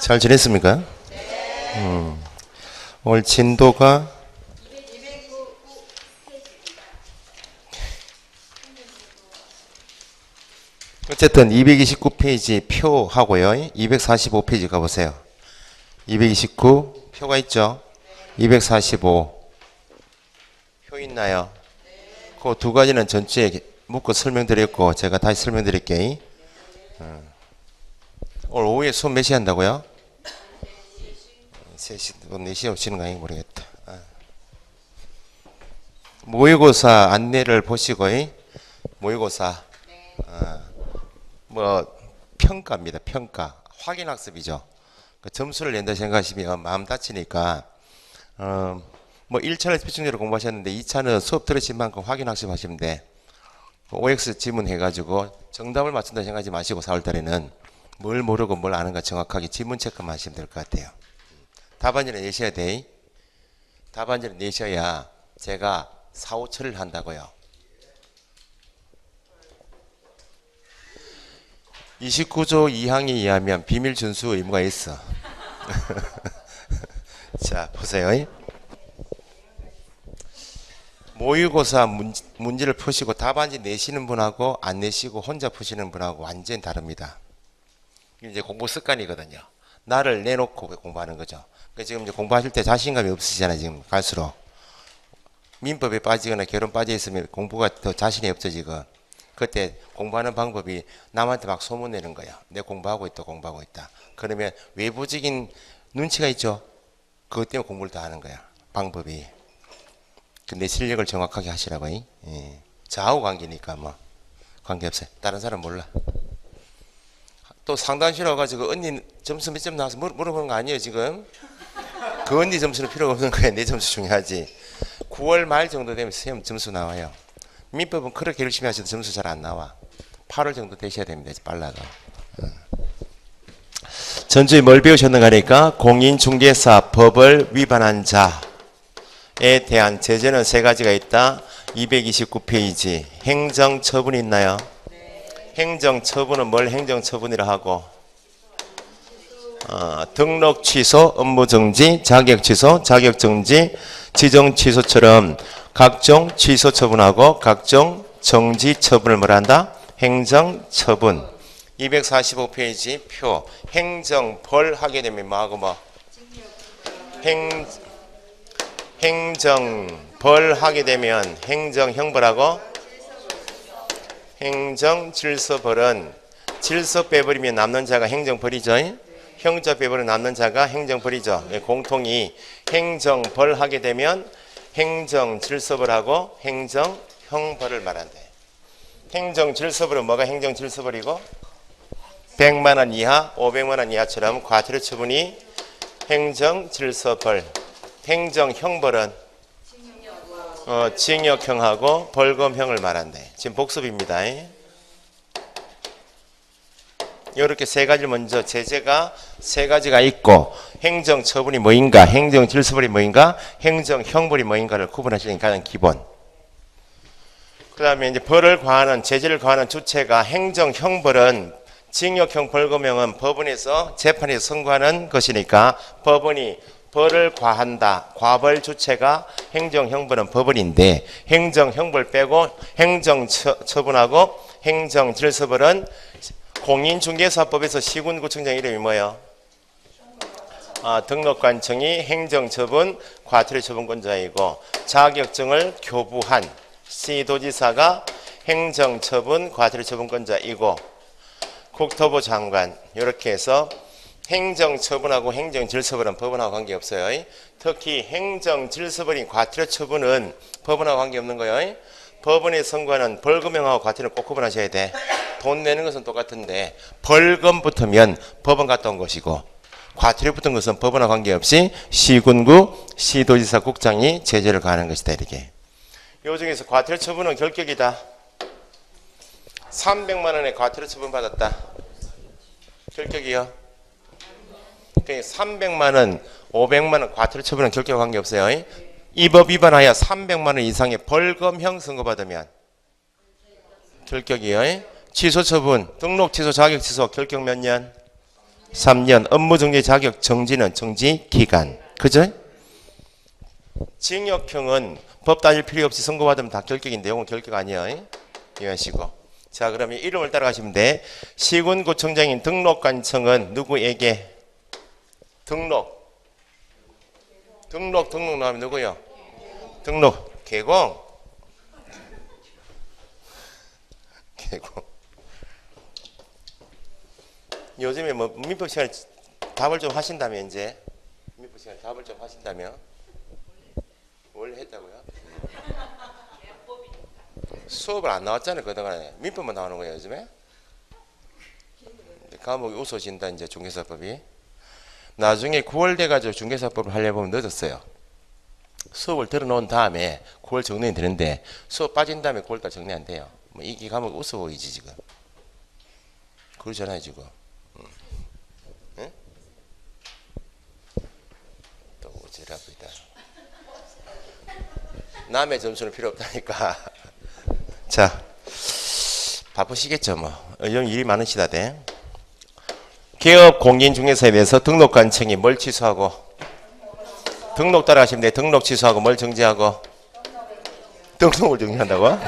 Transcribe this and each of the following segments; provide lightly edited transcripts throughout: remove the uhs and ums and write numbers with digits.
잘 지냈습니까? 오늘 진도가 어쨌든 229페이지 표하고요. 245페이지 가보세요. 229 표가 있죠? 245 표 있나요? 그 두 가지는 전주에 묶어 설명드렸고 제가 다시 설명드릴게요. 오늘 오후에 수업 몇 시 한다고요? 3시, 4시에 오시는 거 아닌지 모르겠다. 모의고사 안내를 보시고 모의고사 뭐 평가입니다. 평가 확인학습이죠. 그 점수를 낸다 생각하시면 마음 다치니까 뭐 1차는 집중적으로 공부하셨는데 2차는 수업 들으신 만큼 확인학습 하시면 돼. OX 지문 해가지고 정답을 맞춘다 생각하지 마시고 4월달에는 뭘 모르고 뭘 아는가 정확하게 지문 체크만 하시면 될 것 같아요. 답안지를 내셔야 돼. 답안지를 내셔야 제가 4, 5처리를 한다고요. 29조 2항에 의하면 비밀 준수 의무가 있어. 자, 보세요. 모의고사 문제를 푸시고 답안지 내시는 분하고 안 내시고 혼자 푸시는 분하고 완전히 다릅니다. 이제 공부 습관이거든요. 나를 내놓고 공부하는 거죠. 그러니까 지금 이제 공부하실 때 자신감이 없으시잖아요. 지금 갈수록 민법에 빠지거나 결혼 빠져 있으면 공부가 더 자신이 없죠 지금. 그때 공부하는 방법이 남한테 막 소문내는 거야. 내 공부하고 있다, 공부하고 있다. 그러면 외부적인 눈치가 있죠. 그것 때문에 공부를 더 하는 거야. 방법이. 내 실력을 정확하게 하시라고. 예. 저하고 관계니까 뭐 관계없어요. 다른 사람 몰라. 또 상담실 와가지고 언니 점수 몇 점 나와서 물어보는 거 아니에요 지금. 그 언니 점수는 필요가 없는 거야. 내 점수 중요하지. 9월 말 정도 되면 시험 점수 나와요. 민법은 그렇게 열심히 하셔도 점수 잘 안 나와. 8월 정도 되셔야 됩니다. 빨라도. 전주에 뭘 배우셨는가 하니까 공인중개사 법을 위반한 자에 대한 제재는 세 가지가 있다. 229페이지 행정처분이 있나요? 행정처분은 뭘 행정처분이라 하고 등록 취소, 업무 정지, 자격 취소, 자격 정지, 지정 취소처럼 각종 취소 처분하고 각종 정지 처분을 뭐라 한다? 행정처분. 245페이지 표 행정벌 하게 되면 뭐하고 뭐? 행정벌 하게 되면 행정형벌하고 행정질서벌은 질서 빼버리면 남는 자가 행정벌이죠. 형자 빼버리면 남는 자가 행정벌이죠. 공통이 행정벌 하게 되면 행정질서벌하고 행정형벌을 말한대. 행정질서벌은 뭐가 행정질서벌이고 100만원 이하, 500만원 이하처럼 과태료 처분이 행정질서벌. 행정형벌은 징역형하고 벌금형을 말한대. 지금 복습입니다. 이렇게 세 가지를 먼저 제재가 세 가지가 있고 행정처분이 뭐인가, 행정질서벌이 뭐인가, 행정형벌이 뭐인가를 구분하시는 게 가장 기본. 그 다음에 이제 벌을 과하는, 제재를 과하는 주체가 행정형벌은 징역형, 벌금형은 법원에서 재판에서 선고하는 것이니까 법원이 벌을 과한다. 과벌 주체가 행정형벌은 법원인데 행정형벌 빼고 행정처분하고 행정질서벌은 공인중개사법에서 시군구청장 이름이 뭐예요? 등록관청이 행정처분, 과태료 처분권자이고 자격증을 교부한 시도지사가 행정처분, 과태료 처분권자이고 국토부 장관. 이렇게 해서 행정처분하고 행정질서벌은 법원하고 관계없어요. 특히 행정질서벌인 과태료 처분은 법원하고 관계없는 거예요. 법원에 선고하는 벌금형하고 과태료는 꼭 구분하셔야 돼. 돈 내는 것은 똑같은데 벌금 붙으면 법원 갔다 온 것이고 과태료 붙은 것은 법원과 관계없이 시군구, 시도지사, 국장이 제재를 가하는 것이다. 이렇게. 요 중에서 과태료 처분은 결격이다. 300만 원의 과태료 처분 받았다. 결격이요. 그러니까 300만 원, 500만 원 과태료 처분은 결격과 관계없어요. 이 법 위반하여 300만 원 이상의 벌금형 선고받으면 결격이요. 취소 처분, 등록 취소, 자격 취소, 결격 몇 년? 3년. 업무 정지 자격 정지는 정지 기간. 그죠? 징역형은 법 따질 필요 없이 선고받으면 다 결격인데 이건 결격 아니에요. 이해하시고. 자, 그러면 이름을 따라가시면 돼. 시군구청장인 등록관청은 누구에게? 등록 나오면 누구요? 등록. 개공. 요즘에 뭐 민법 시간에 답을 좀 하신다며 이제 민법 시간에 답을 좀 하신다며 원래 했다고요? 수업을 안 나왔잖아요. 그동안에 민법만 나오는 거예요 요즘에. 과목이 웃어진다 이제 중개사법이. 나중에 9월 돼가지고 중개사법을 하려고 하면 늦었어요. 수업을 들어놓은 다음에 9월 정리는 되는데 수업 빠진 다음에 9월달 정리 안 돼요. 뭐 이게 과목 웃어 보이지 지금. 그러잖아요 지금. 응? 또 오지랖이다. 남의 점수는 필요 없다니까. 자, 바쁘시겠죠 뭐. 요즘 일이 많으시다 대. 개업 공인중개사에 대해서 등록관청이 뭘 취소하고? 등록 따라가시면 돼. 등록 취소하고 뭘 정지하고? 등록을 정지한다고?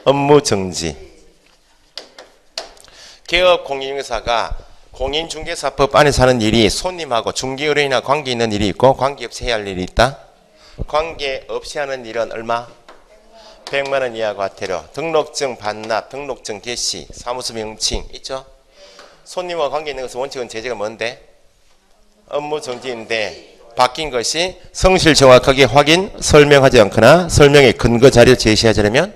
업무 정지. 개업 공인중개사가 공인중개사법 안에서 하는 일이 손님하고 중개의뢰인과 관계 있는 일이 있고 관계없이 해야 할 일이 있다. 관계없이 하는 일은 얼마? 100만 원 이하 과태료. 등록증 반납, 등록증 개시, 사무소 명칭 있죠? 손님과 관계 있는 것은 원칙은 제재가 뭔데? 업무 정지인데 바뀐 것이 성실 정확하게 확인, 설명하지 않거나 설명의 근거 자료 제시하지 않으면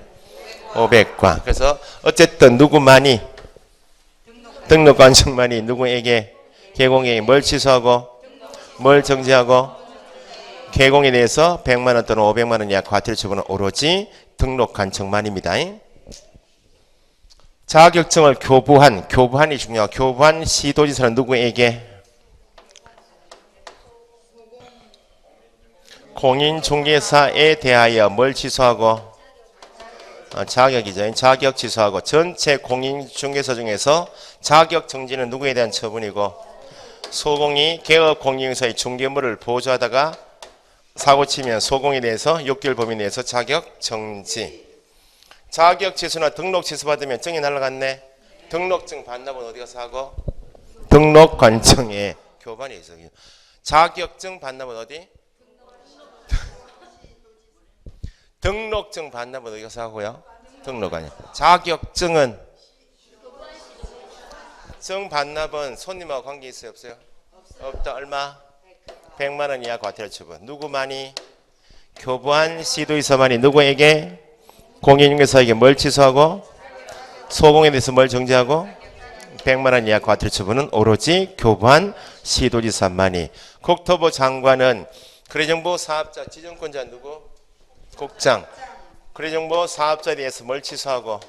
500과. 그래서 어쨌든 누구만이 등록관청만이 누구에게 개공에게 뭘 취소하고 뭘 정지하고 개공에 대해서 100만 원 또는 500만 원 이하 과태료 처분은 오로지 등록관청만입니다. 자격증을 교부한이 중요하고 교부한 시도지사는 누구에게? 공인중개사에 대하여 뭘 취소하고? 자격이죠. 자격 취소하고. 전체 공인중개사 중에서 자격 정지는 누구에 대한 처분이고? 소공이 개업 공인중개사의 중개물을 보조하다가 사고 치면 소공에 대해서 6개월 범위 내에서 자격 정지. 자격 취소나 등록 취소 받으면 증이 날라갔네. 등록증 반납은 어디 가서 하고? 등록관청에. 교반이 있어요. 자격증 반납은 어디? 등록증 반납은 어디 가서 하고요? 등록관이. 자격증은 증 반납은 손님하고 관계 있어요 없어요? 없다. 얼마? 100만 원 이하 과태료 처분. 누구만이? 교부한 시도지사만이 누구에게? 공인중개사에게 뭘 취소하고? 소공에 대해서 뭘 정지하고? 100만 원 이하 과태료 처분은 오로지 교부한 시도지사만이. 국토부 장관은 거래정보 사업자 지정권자 누구? 국장. 거래정보 사업자에 대해서 뭘 취소하고?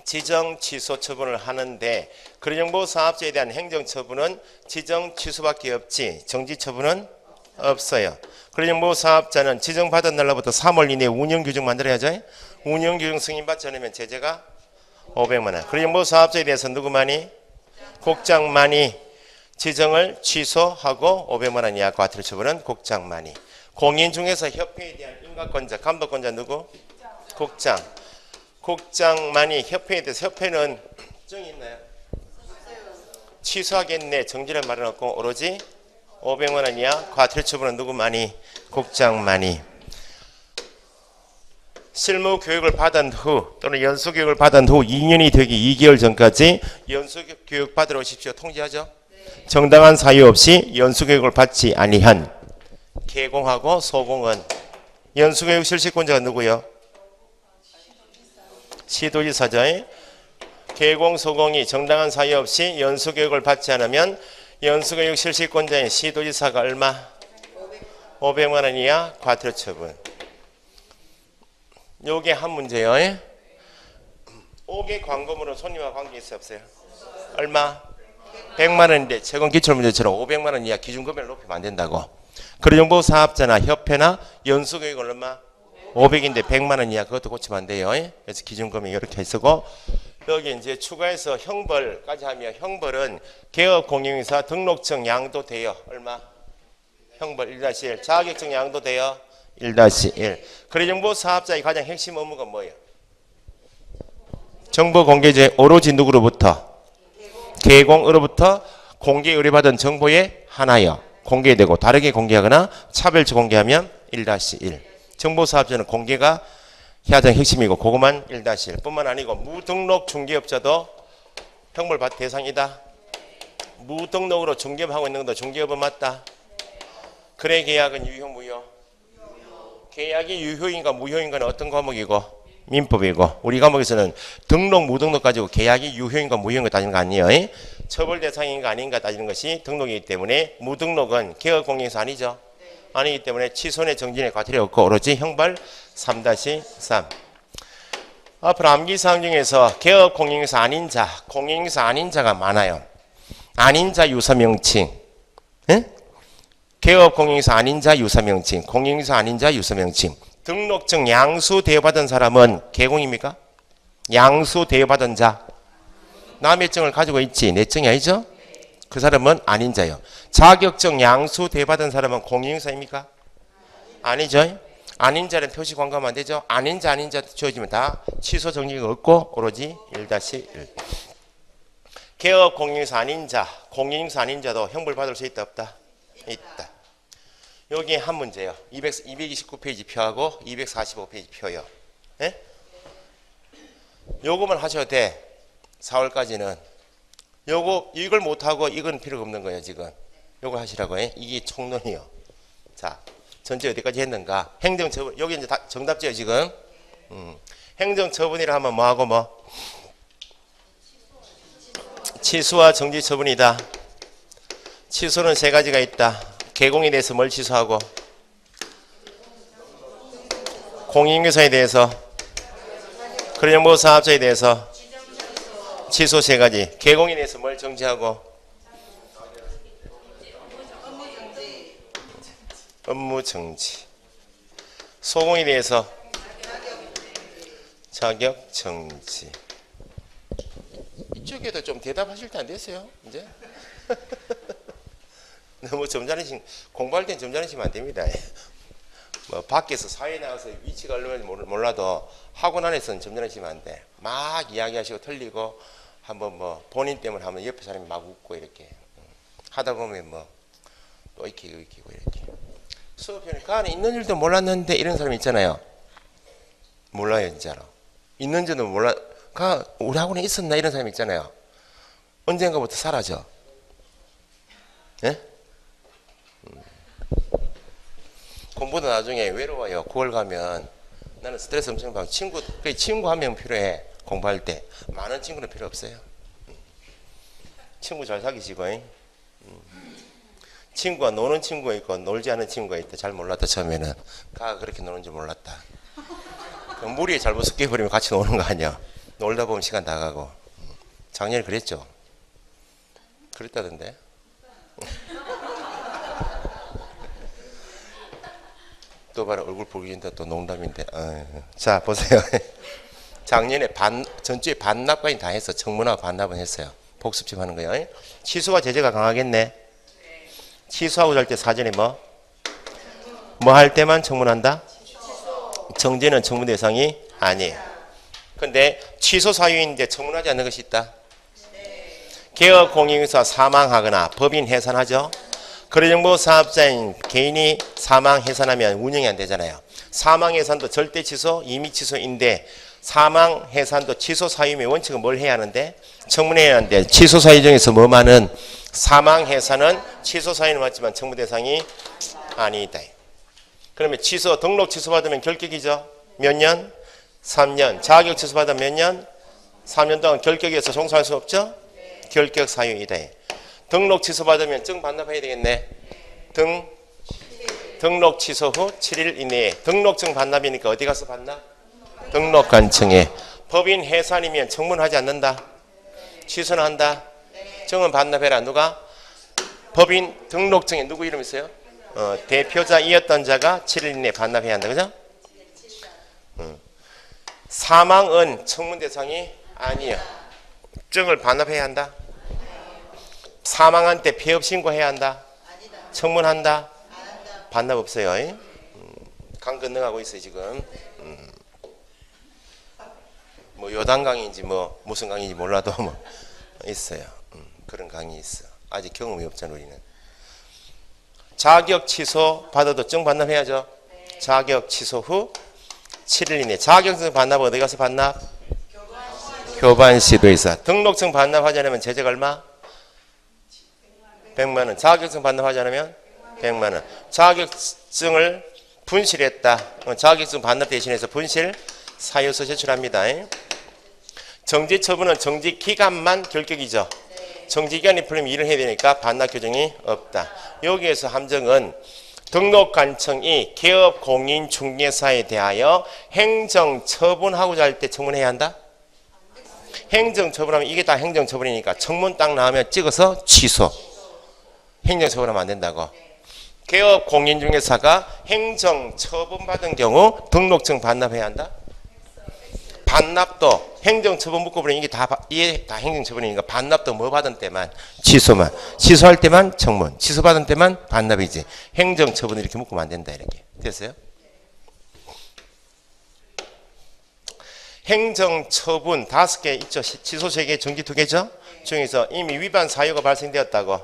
지정 취소 처분을 하는데 거래정보 사업자에 대한 행정 처분은 지정 취소밖에 없지 정지 처분은 없어요. 거래정보 사업자는 지정받은 날로부터 3월 이내에 운영규정 만들어야죠. 운영규정 승인받지 않으면 제재가 500만 원. 거래정보 사업자에 대해서 누구만이? 국장만이 지정을 취소하고 500만 원 이하 과태료 처분은 국장만이. 공인중개사 협회에 대한 인가권자, 감독권자 누구? 국장. 국장만이 협회에 대해서 협회는 증이 있나요? 취소하겠네. 정지란 말은 없고 오로지 500만 원 이하 과태료 처분은 누구만이? 국장만이. 실무 교육을 받은 후 또는 연수 교육을 받은 후 2년이 되기 2개월 전까지 연수 교육 받으러 오십시오. 통지하죠? 네. 정당한 사유 없이 연수 교육을 받지 아니한 개공하고 소공은 연수 교육 실시권자가 누구요? 시도지사죠. 개공 소공이 정당한 사유 없이 연수 교육을 받지 않으면 연수 교육 실시권자인 시도지사가 얼마? 500만 원 이하 과태료 처분. 요게 한 문제요. 5개 광고물은 손님과 관계 있어요 없어요? 얼마? 100만 원인데 최근 기출문제처럼 500만 원 이하 기준금액을 높이면 안 된다고. 거래정보 사업자나 협회나 연수교육은 얼마? 500인데 100만 원 이하 그것도 고치면 안 돼요. 그래서 기준금액 이렇게 쓰고 여기 이제 추가해서 형벌까지 하면 형벌은 개업공인중개사 등록증 양도되어 얼마? 형벌 1-1 자격증 양도되어 1-1 거래정보 사업자의 가장 핵심 업무가 뭐예요? 정보 공개제 오로지 누구로부터? 개공으로부터 공개 의뢰받은 정보에 하나여 공개되고 다르게 공개하거나 차별적 공개하면 1-1 정보 사업자는 공개가 가장 핵심이고 그것만 1-1 뿐만 아니고 무등록 중개업자도 형벌 대상이다. 무등록으로 중개업하고 있는 것도 중개업은 맞다. 거래 계약은 유효 무효? 계약이 유효인가 무효인가는 어떤 과목이고? 민법이고 우리 과목에서는 등록 무등록 가지고 계약이 유효인가 무효인가 따지는 거 아니에요. 처벌 대상인가 아닌가 따지는 것이 등록이기 때문에 무등록은 개업공인중개사 아니죠. 아니기 때문에 취소내 정진의 과태료 없고 오로지 형벌 3-3 앞으로 암기사항 중에서 개업공인중개사 아닌 자 공인중개사 아닌 자가 많아요. 아닌 자 유사명칭 개업공인중개사 아닌 자 유사명칭 공인중개사 아닌 자 유사명칭 등록증 양수 대여받은 사람은 개공입니까? 양수 대여받은 자 남의 증을 가지고 있지 내 증이 아니죠? 그 사람은 아닌 자요. 자격증 양수 대여받은 사람은 공인중개사입니까? 아니죠. 아닌 자는 표시 광고하면 안 되죠. 아닌 자 지어지면 다 취소 정지가 없고 오로지 1-1 개업 공인중개사 아닌 자 공인중개사 아닌 자도 형벌 받을 수 있다 없다? 있다. 여기 한 문제요. 229페이지 표하고 245페이지 표요. 예? 요거만 하셔도 돼. 4월까지는. 이걸 못하고 이건 필요가 없는 거예요, 지금. 요거 하시라고 해. 이게 총론이요. 자, 전체 어디까지 했는가? 행정처분, 여기 이제 다 정답지요, 지금. 행정처분이라 하면 뭐하고 뭐? 취소와 정지처분이다. 취소는 세 가지가 있다. 개공에 대해서 뭘 취소하고 공인중개사에 대해서 거래정보 사업자에 대해서 취소 세 가지 개공에 대해서 뭘 정지하고 업무 정지 소공에 대해서 자격 정지 이쪽에도 좀 대답하실 때 안 됐어요 이제 너무 점잖으신 공부할 땐 점잖으시면 안 됩니다. 뭐 밖에서 사회에 나가서 위치가 얼마나 몰라도 학원 안에서는 점잖으시면 안 돼. 막 이야기하시고 틀리고 한번 뭐 본인 때문에 하면 옆에 사람이 막 웃고 이렇게 하다 보면 뭐 또 익히고 이렇게 수업해는 그 안에 있는 줄도 몰랐는데 이런 사람 있잖아요. 몰라요 진짜로. 있는 줄도 몰라. 우리 학원에 있었나 이런 사람 있잖아요. 언젠가부터 사라져. 예? 공부도 나중에 외로워요. 9월 가면 나는 스트레스 엄청 받고 친구 한 명 필요해. 공부할 때 많은 친구는 필요 없어요. 친구 잘 사귀시고 친구가 노는 친구가 있고 놀지 않는 친구가 있다. 잘 몰랐다 처음에는. 그렇게 노는 줄 몰랐다. 그 무리에 잘못 섞여버리면 같이 노는 거 아니야. 놀다 보면 시간 다 가고. 작년에 그랬죠. 그랬다던데. 또 봐라 얼굴 붉어진다 또 농담인데. 자 보세요. 작년에 전주에 반납까지 다 했어. 청문하고 반납은 했어요. 복습 좀 하는 거예요. 취소와 제재가 강하겠네. 취소하고 할 때 사전에 뭐 할 때만 청문한다? 정지는 청문 대상이 아니에요. 근데 취소 사유인데 청문하지 않는 것이 있다. 개업 공인중개사 사망하거나 법인 해산하죠. 거래정보 사업자인 개인이 사망 해산하면 운영이 안 되잖아요. 사망 해산도 절대 취소, 임의 취소인데 사망 해산도 취소 사유의 원칙은 뭘 해야 하는데 청문해야 하는데 취소 사유 중에서 뭐만은 사망 해산은 취소 사유는 맞지만 청문 대상이 아니다. 그러면 취소 등록 취소 받으면 결격이죠. 몇 년? 3년. 자격 취소 받으면 몇 년? 3년 동안 결격에서 종사할 수 없죠. 결격 사유이다. 등록 취소 받으면 증 반납해야 되겠네. 등록 취소 후 7일 이내에 등록증 반납이니까 어디 가서 반납? 등록관청에. 법인 해산이면 청문하지 않는다. 취소는 한다. 증은 반납해라. 누가? 법인 등록증에 누구 이름 있어요? 대표자이었던 자가 7일 이내에 반납해야 한다. 그죠? 사망은 청문 대상이 아니요. 증을 반납해야 한다. 사망한 때 폐업 신고해야 한다. 청문한다. 반납 없어요. 강 건너가고 있어요 지금. 뭐 요단 강인지 뭐 무슨 강인지 몰라도 뭐 있어요. 그런 강이 있어. 아직 경험이 없잖아 우리는. 자격 취소 받아도 증 반납해야죠. 자격 취소 후 7일 이내. 자격증 반납 어디 가서 반납? 교반시도에서. 등록증 반납하지 않으면 제재가 얼마? 100만 원. 자격증 반납하지 않으면 100만 원. 자격증을 분실했다. 자격증 반납 대신해서 분실 사유서 제출합니다. 정지 처분은 정지 기간만 결격이죠. 정지 기간이 풀리면 일을 해야 되니까 반납 규정이 없다. 여기에서 함정은 등록관청이 개업 공인 중개사에 대하여 행정 처분하고자 할 때 청문해야 한다. 행정 처분하면 이게 다 행정 처분이니까 청문 딱 나오면 찍어서 취소. 행정 처분하면 안 된다고. 개업 공인 중개사가 행정 처분 받은 경우 등록증 반납해야 한다. 반납도 행정 처분 묶어버리면 이게 다 행정 처분이니까 반납도 뭐 받은 때만 취소만. 취소할 때만 청문. 취소 받은 때만 반납이지. 행정 처분 이렇게 묶으면 안 된다 이렇게. 됐어요? 행정 처분 5개 있죠. 취소 3개, 정지 2개죠. 중에서 이미 위반 사유가 발생되었다고.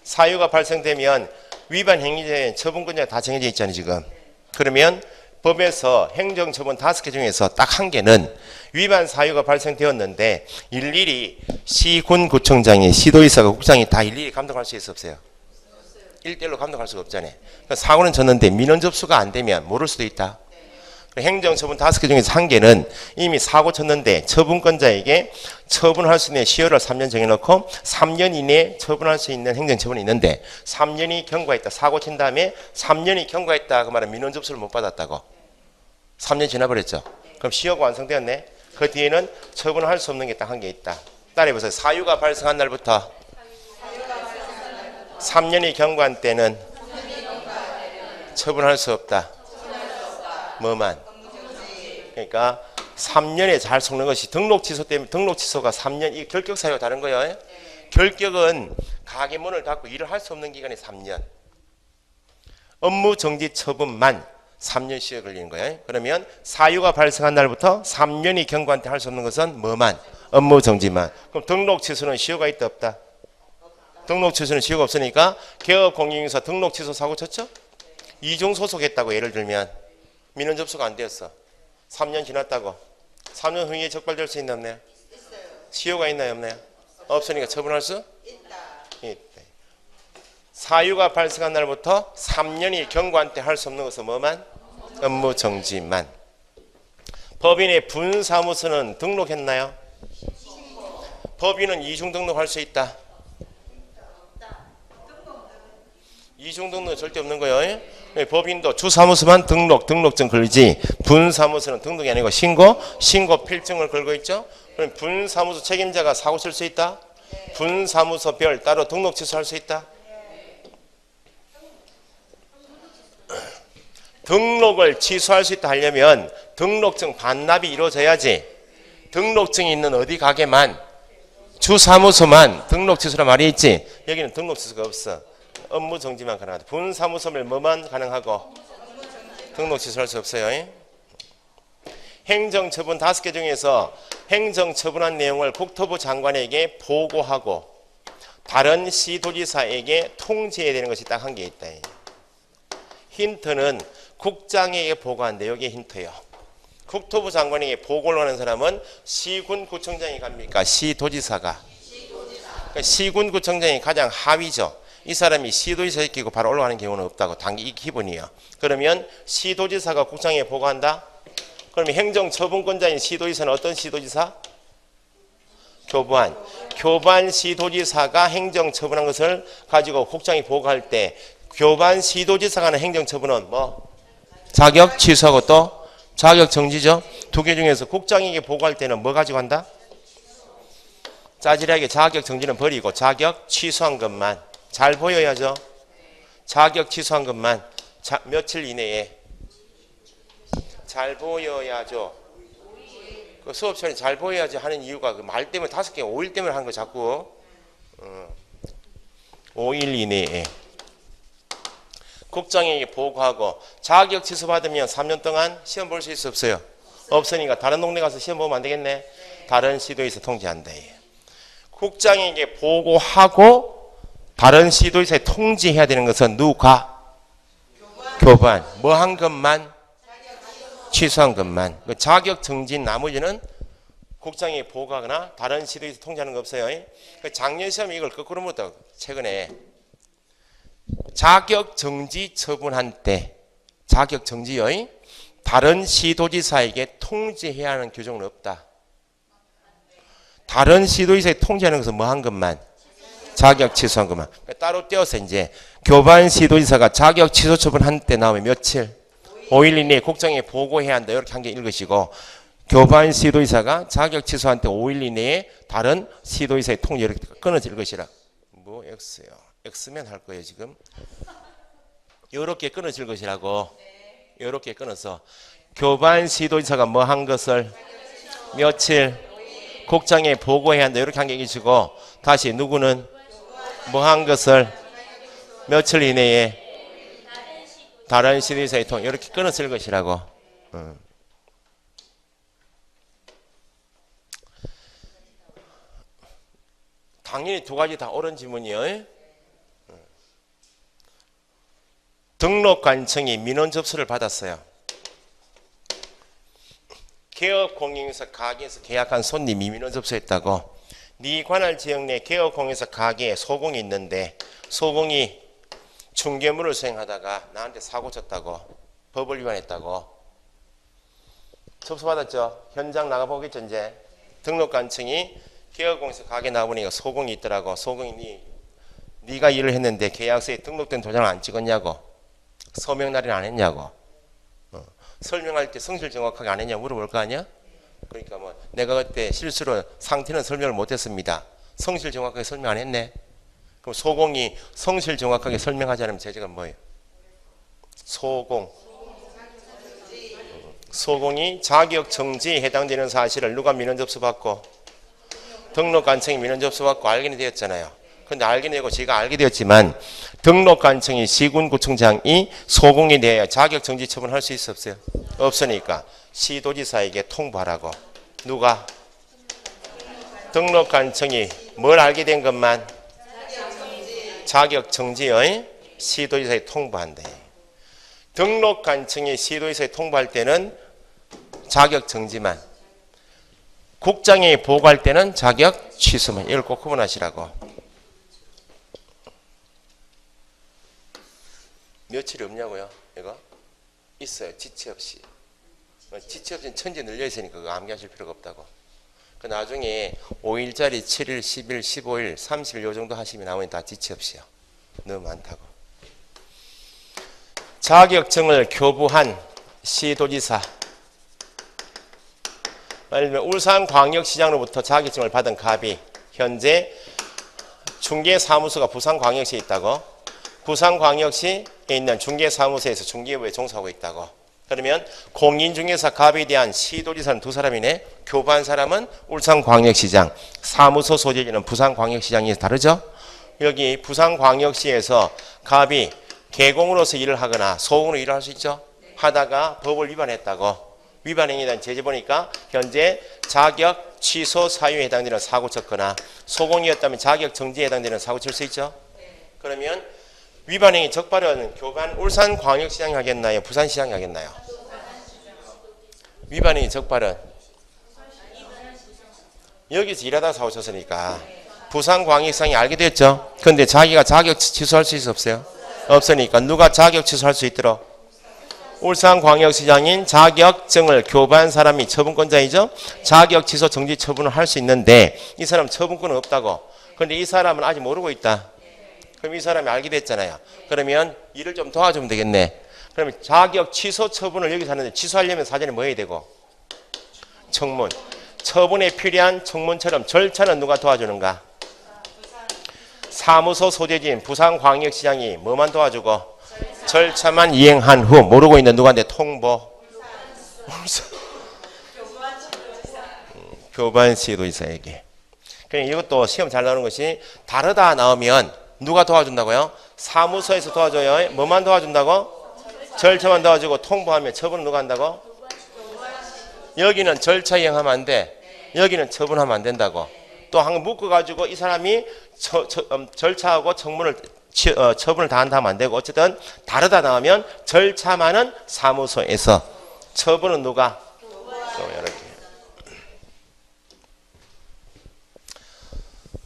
사유가 발생되면 위반 행위자의 처분권자가 다 정해져 있잖아요 지금. 그러면 법에서 행정처분 5개 중에서 딱 1개는 위반 사유가 발생되었는데 일일이 시군구청장이 시도의사가 국장이 다 일일이 감독할 수 있어 없어요? 1대1로 감독할 수가 없잖아요. 그러니까 사고는 졌는데 민원 접수가 안 되면 모를 수도 있다. 행정처분 5개 중에서 1개는 이미 사고 쳤는데 처분권자에게 처분할 수 있는 시효를 3년 정해놓고 3년 이내에 처분할 수 있는 행정처분이 있는데 3년이 경과했다. 사고 친 다음에 3년이 경과했다. 그 말은 민원 접수를 못 받았다고. 3년 지나버렸죠. 그럼 시효가 완성되었네. 그 뒤에는 처분할 수 없는 게 딱 1개 있다. 따라해보세요. 사유가 발생한 날부터 3년이 경과한 때는 처분할 수 없다. 뭐만? 그러니까 3년에 잘 속는 것이 등록 취소 때문에 등록 취소가 3년 이 결격 사유가 다른 거예요. 결격은 가게 문을 닫고 일을 할 수 없는 기간이 3년. 업무 정지 처분만 3년 시효 걸리는 거예요. 그러면 사유가 발생한 날부터 3년이 경과한 때 할 수 없는 것은 뭐만? 업무 정지만. 그럼 등록 취소는 시효가 있다 없다? 등록 취소는 시효가 없으니까 개업 공인중개사 등록 취소 사고 쳤죠? 이중 소속했다고 예를 들면 민원 접수가 안 되었어. 3년 지났다고. 3년 후에 적발될 수 있나 없나요? 시효가 있나요 없나요? 없으니까 처분할 수? 있다. 사유가 발생한 날부터 3년이 경과한 때 할 수 없는 것은 뭐만? 업무 정지만. 법인의 분사무소는 등록했나요? 법인은 이중 등록할 수 있다. 이중 등록은 절대 없는 거예요. 법인도 주사무소만 등록증 걸지 분사무소는 등록이 아니고 신고 필증을 걸고 있죠. 그럼 분사무소 책임자가 사고 칠 수 있다. 분사무소별 따로 등록 취소할 수 있다. 등록을 취소할 수 있다 하려면 등록증 반납이 이루어져야지. 등록증이 있는 어디 가게만 주사무소만 등록 취소란 말이 있지. 여기는 등록 취소가 없어. 업무 정지만 가능하다. 분사무소별 뭐만 가능하고 등록 취소할 수 없어요. 행정처분 5개 중에서 행정처분한 내용을 국토부 장관에게 보고하고 다른 시도지사에게 통지해야 되는 것이 딱 1개 있다. 힌트는 국장에게 보고한대. 여기에 힌트요. 국토부 장관에게 보고를 하는 사람은 시군구청장이 갑니까? 시도지사가. 그러니까 시군구청장이 가장 하위죠. 이 사람이 시도지사 시키고 바로 올라가는 경우는 없다고. 단기 이 기본이에요. 그러면 시도지사가 국장에게 보고한다? 그러면 행정처분권자인 시도지사는 어떤 시도지사? 교부한. 교부한 시도지사가 행정처분한 것을 가지고 국장이 보고할 때 교부한 시도지사가 하는 행정처분은 뭐? 자격 취소하고 또 자격 정지죠. 2개 중에서 국장에게 보고할 때는 뭐 가지고 한다? 짜질하게 자격 정지는 버리고 자격 취소한 것만. 잘 보여야죠. 자격 취소한 것만 며칠 이내에 잘 보여야죠. 그 수업 시간에 잘 보여야지 하는 이유가 그 말 때문에 5개, 5일 때문에 하는 거 자꾸. 5일 이내에 국장에게 보고하고 자격 취소 받으면 3년 동안 시험 볼 수 있어 없어요? 없으니까 다른 동네 가서 시험 보면 안 되겠네. 다른 시도에서 통지한다. 국장에게 보고하고 다른 시도에서 통지해야 되는 것은 누가? 교반. 뭐 한 것만? 취소한 것만. 그 자격 정지 나머지는 국장에게 보고하거나 다른 시도에서 통지하는 거 없어요. 그 작년 시험에 이걸 거꾸로 묻었다. 최근에 자격 정지 처분한 때 자격 정지요. 다른 시도지사에게 통지해야 하는 규정은 없다. 다른 시도지사에 통지하는 것은 뭐 한 것만? 자격 취소한 것만. 따로 떼어서 이제 교반 시도지사가 자격 취소 처분한 때 나오면 며칠? 5일 이내에 국장에 보고해야 한다. 이렇게 한 개 읽으시고 교반 시도지사가 자격 취소한 때 5일 이내에 다른 시도지사의 통지 이렇게 끊어서 읽으시라. 뭐 X요. X면 할 거예요 지금. 이렇게 끊어서 읽으시라고. 이렇게 끊어서 교반 시도지사가 뭐 한 것을 며칠 국장에 보고해야 한다. 이렇게 한 개 읽으시고 다시 누구는 뭐 한 것을 며칠 이내에 다른 시도지사의 통 이렇게 끊어서 읽으시라고. 당연히 두 가지 다 옳은 질문이요. 등록관청이 민원 접수를 받았어요. 개업공인에서 가게에서 계약한 손님이 민원 접수했다고. 네 관할 지역 내 개업공인에서 가게에 소공이 있는데 소공이 중개물을 수행하다가 나한테 사고 쳤다고. 법을 위반했다고. 접수받았죠? 현장 나가보겠죠 이제. 등록관청이 개업공인에서 가게 나가보니까 소공이 있더라고. 소공이 네가 일을 했는데 계약서에 등록된 도장을 안 찍었냐고. 서명 날인 안 했냐고. 설명할 때 성실 정확하게 안 했냐고 물어볼 거 아니야? 그러니까 뭐 내가 그때 실수로 상태는 설명을 못했습니다. 성실 정확하게 설명 안 했네. 그럼 소공이 성실 정확하게 설명하지 않으면 제재가 뭐예요? 소공이 자격 정지에 해당되는 사실을 누가 민원 접수받고 등록관청이 민원 접수받고 알게 되었잖아요. 근데 알게 되고 제가 알게 되었지만 등록관청이 시군구청장이 소공에 대하여 자격정지 처분할 수 있어 없어요? 없으니까 시도지사에게 통보하라고. 누가? 등록관청이 뭘 알게 된 것만? 자격정지의 시도지사에 통보한대. 등록관청이 시도지사에 통보할 때는 자격정지만, 국장에 보고할 때는 자격 취소만. 이걸 꼭 구분하시라고. 며칠이 없냐고요? 이거? 있어요. 지체 없이. 지체 없이는 천지 늘려 있으니까 그거 암기하실 필요가 없다고. 그 나중에 5일짜리 7일, 10일, 15일, 30일 요 정도 하시면 나오면 다 지체 없이요. 너무 많다고. 자격증을 교부한 시도지사. 아니면 울산광역시장으로부터 자격증을 받은 갑이 현재 중개사무소가 부산광역시에 있다고. 부산광역시에 있는 중개사무소에서 중개부에 종사하고 있다고. 그러면 공인중개사 갑에 대한 시도지사는 두 사람이네. 교부한 사람은 울산광역시장, 사무소 소재지는 부산광역시장이 다르죠. 여기 부산광역시에서 갑이 개공으로서 일을 하거나 소공으로 일을 할 수 있죠. 하다가 법을 위반했다고. 위반행위에 대한 제재 보니까 현재 자격 취소 사유에 해당되는 사고 쳤거나 소공이었다면 자격 정지에 해당되는 사고 칠 수 있죠. 그러면 위반행위 적발은 교반 울산광역시장이 하겠나요? 부산시장이 하겠나요? 위반행위 적발은 여기서 일하다가 사고 쳤으니까 부산광역시장이 알게 됐죠. 그런데 자기가 자격 취소할 수 있어 없어요? 없으니까 누가 자격 취소할 수 있도록? 울산광역시장인 자격증을 교부한 사람이 처분권자이죠. 자격 취소 정지 처분을 할 수 있는데 이 사람 처분권은 없다고. 그런데 이 사람은 아직 모르고 있다. 그럼 이 사람이 알게 됐잖아요. 그러면 일을 좀 도와주면 되겠네. 그러면 자격 취소 처분을 여기서 하는데 취소하려면 사전에 뭐 해야 되고? 청문. 처분에 필요한 청문처럼 절차는 누가 도와주는가? 사무소 소재지인 부산광역시장이 뭐만 도와주고? 절차만 이행한 후 모르고 있는 누구한테 통보? 표반식도 있어요, 이게. 그러니까 이것도 시험 잘 나오는 것이 다르다 나오면 누가 도와준다고요? 사무소에서 도와줘요. 뭐만 도와준다고? 절차만 도와주고 통보하면 처분은 누가 한다고? 여기는 절차 이행하면 안 돼. 여기는 처분하면 안 된다고. 또 한 번 묶어가지고 이 사람이 절차하고 처분을 다 한다 하면 안 되고 어쨌든 다르다 나오면 절차만은 사무소에서 처분은 누가? 또 이렇게.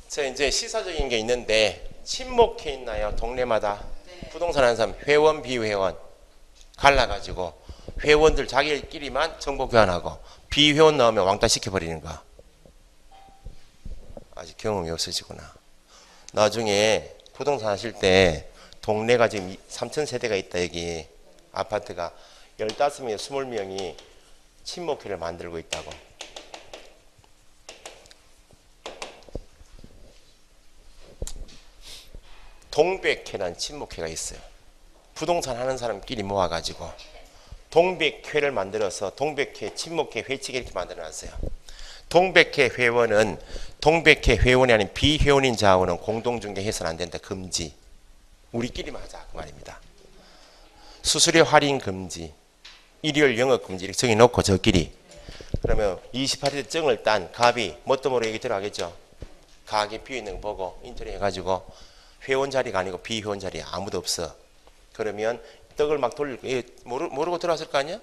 자 이제 시사적인 게 있는데 친목회 있나요? 동네마다 부동산 하는 사람 회원 비회원 갈라가지고 회원들 자기끼리만 정보 교환하고 비회원 나오면 왕따 시켜버리는 거. 아직 경험이 없으시구나. 나중에 부동산 하실 때 동네가 지금 3,000세대가 있다 여기 아파트가 15명, 20명이 친목회를 만들고 있다고. 동백회라는 친목회가 있어요. 부동산 하는 사람끼리 모아가지고 동백회를 만들어서 동백회, 친목회, 회칙 이렇게 만들어놨어요. 동백회 회원은 동백회 회원이 아닌 비회원인 자원은 공동중개해서는 안 된다. 금지. 우리끼리만 하자 그 말입니다. 수수료 할인 금지, 일요일 영업 금지 이렇게 정해놓고 저끼리. 그러면 28일 증을 딴 갑이 뭣도 모르게 얘기 들어가겠죠. 가게 비어있는 거 보고 인터넷 해가지고 회원 자리가 아니고 비회원 자리에 아무도 없어. 그러면 떡을 막 돌리고 모르고 들어왔을 거 아니야?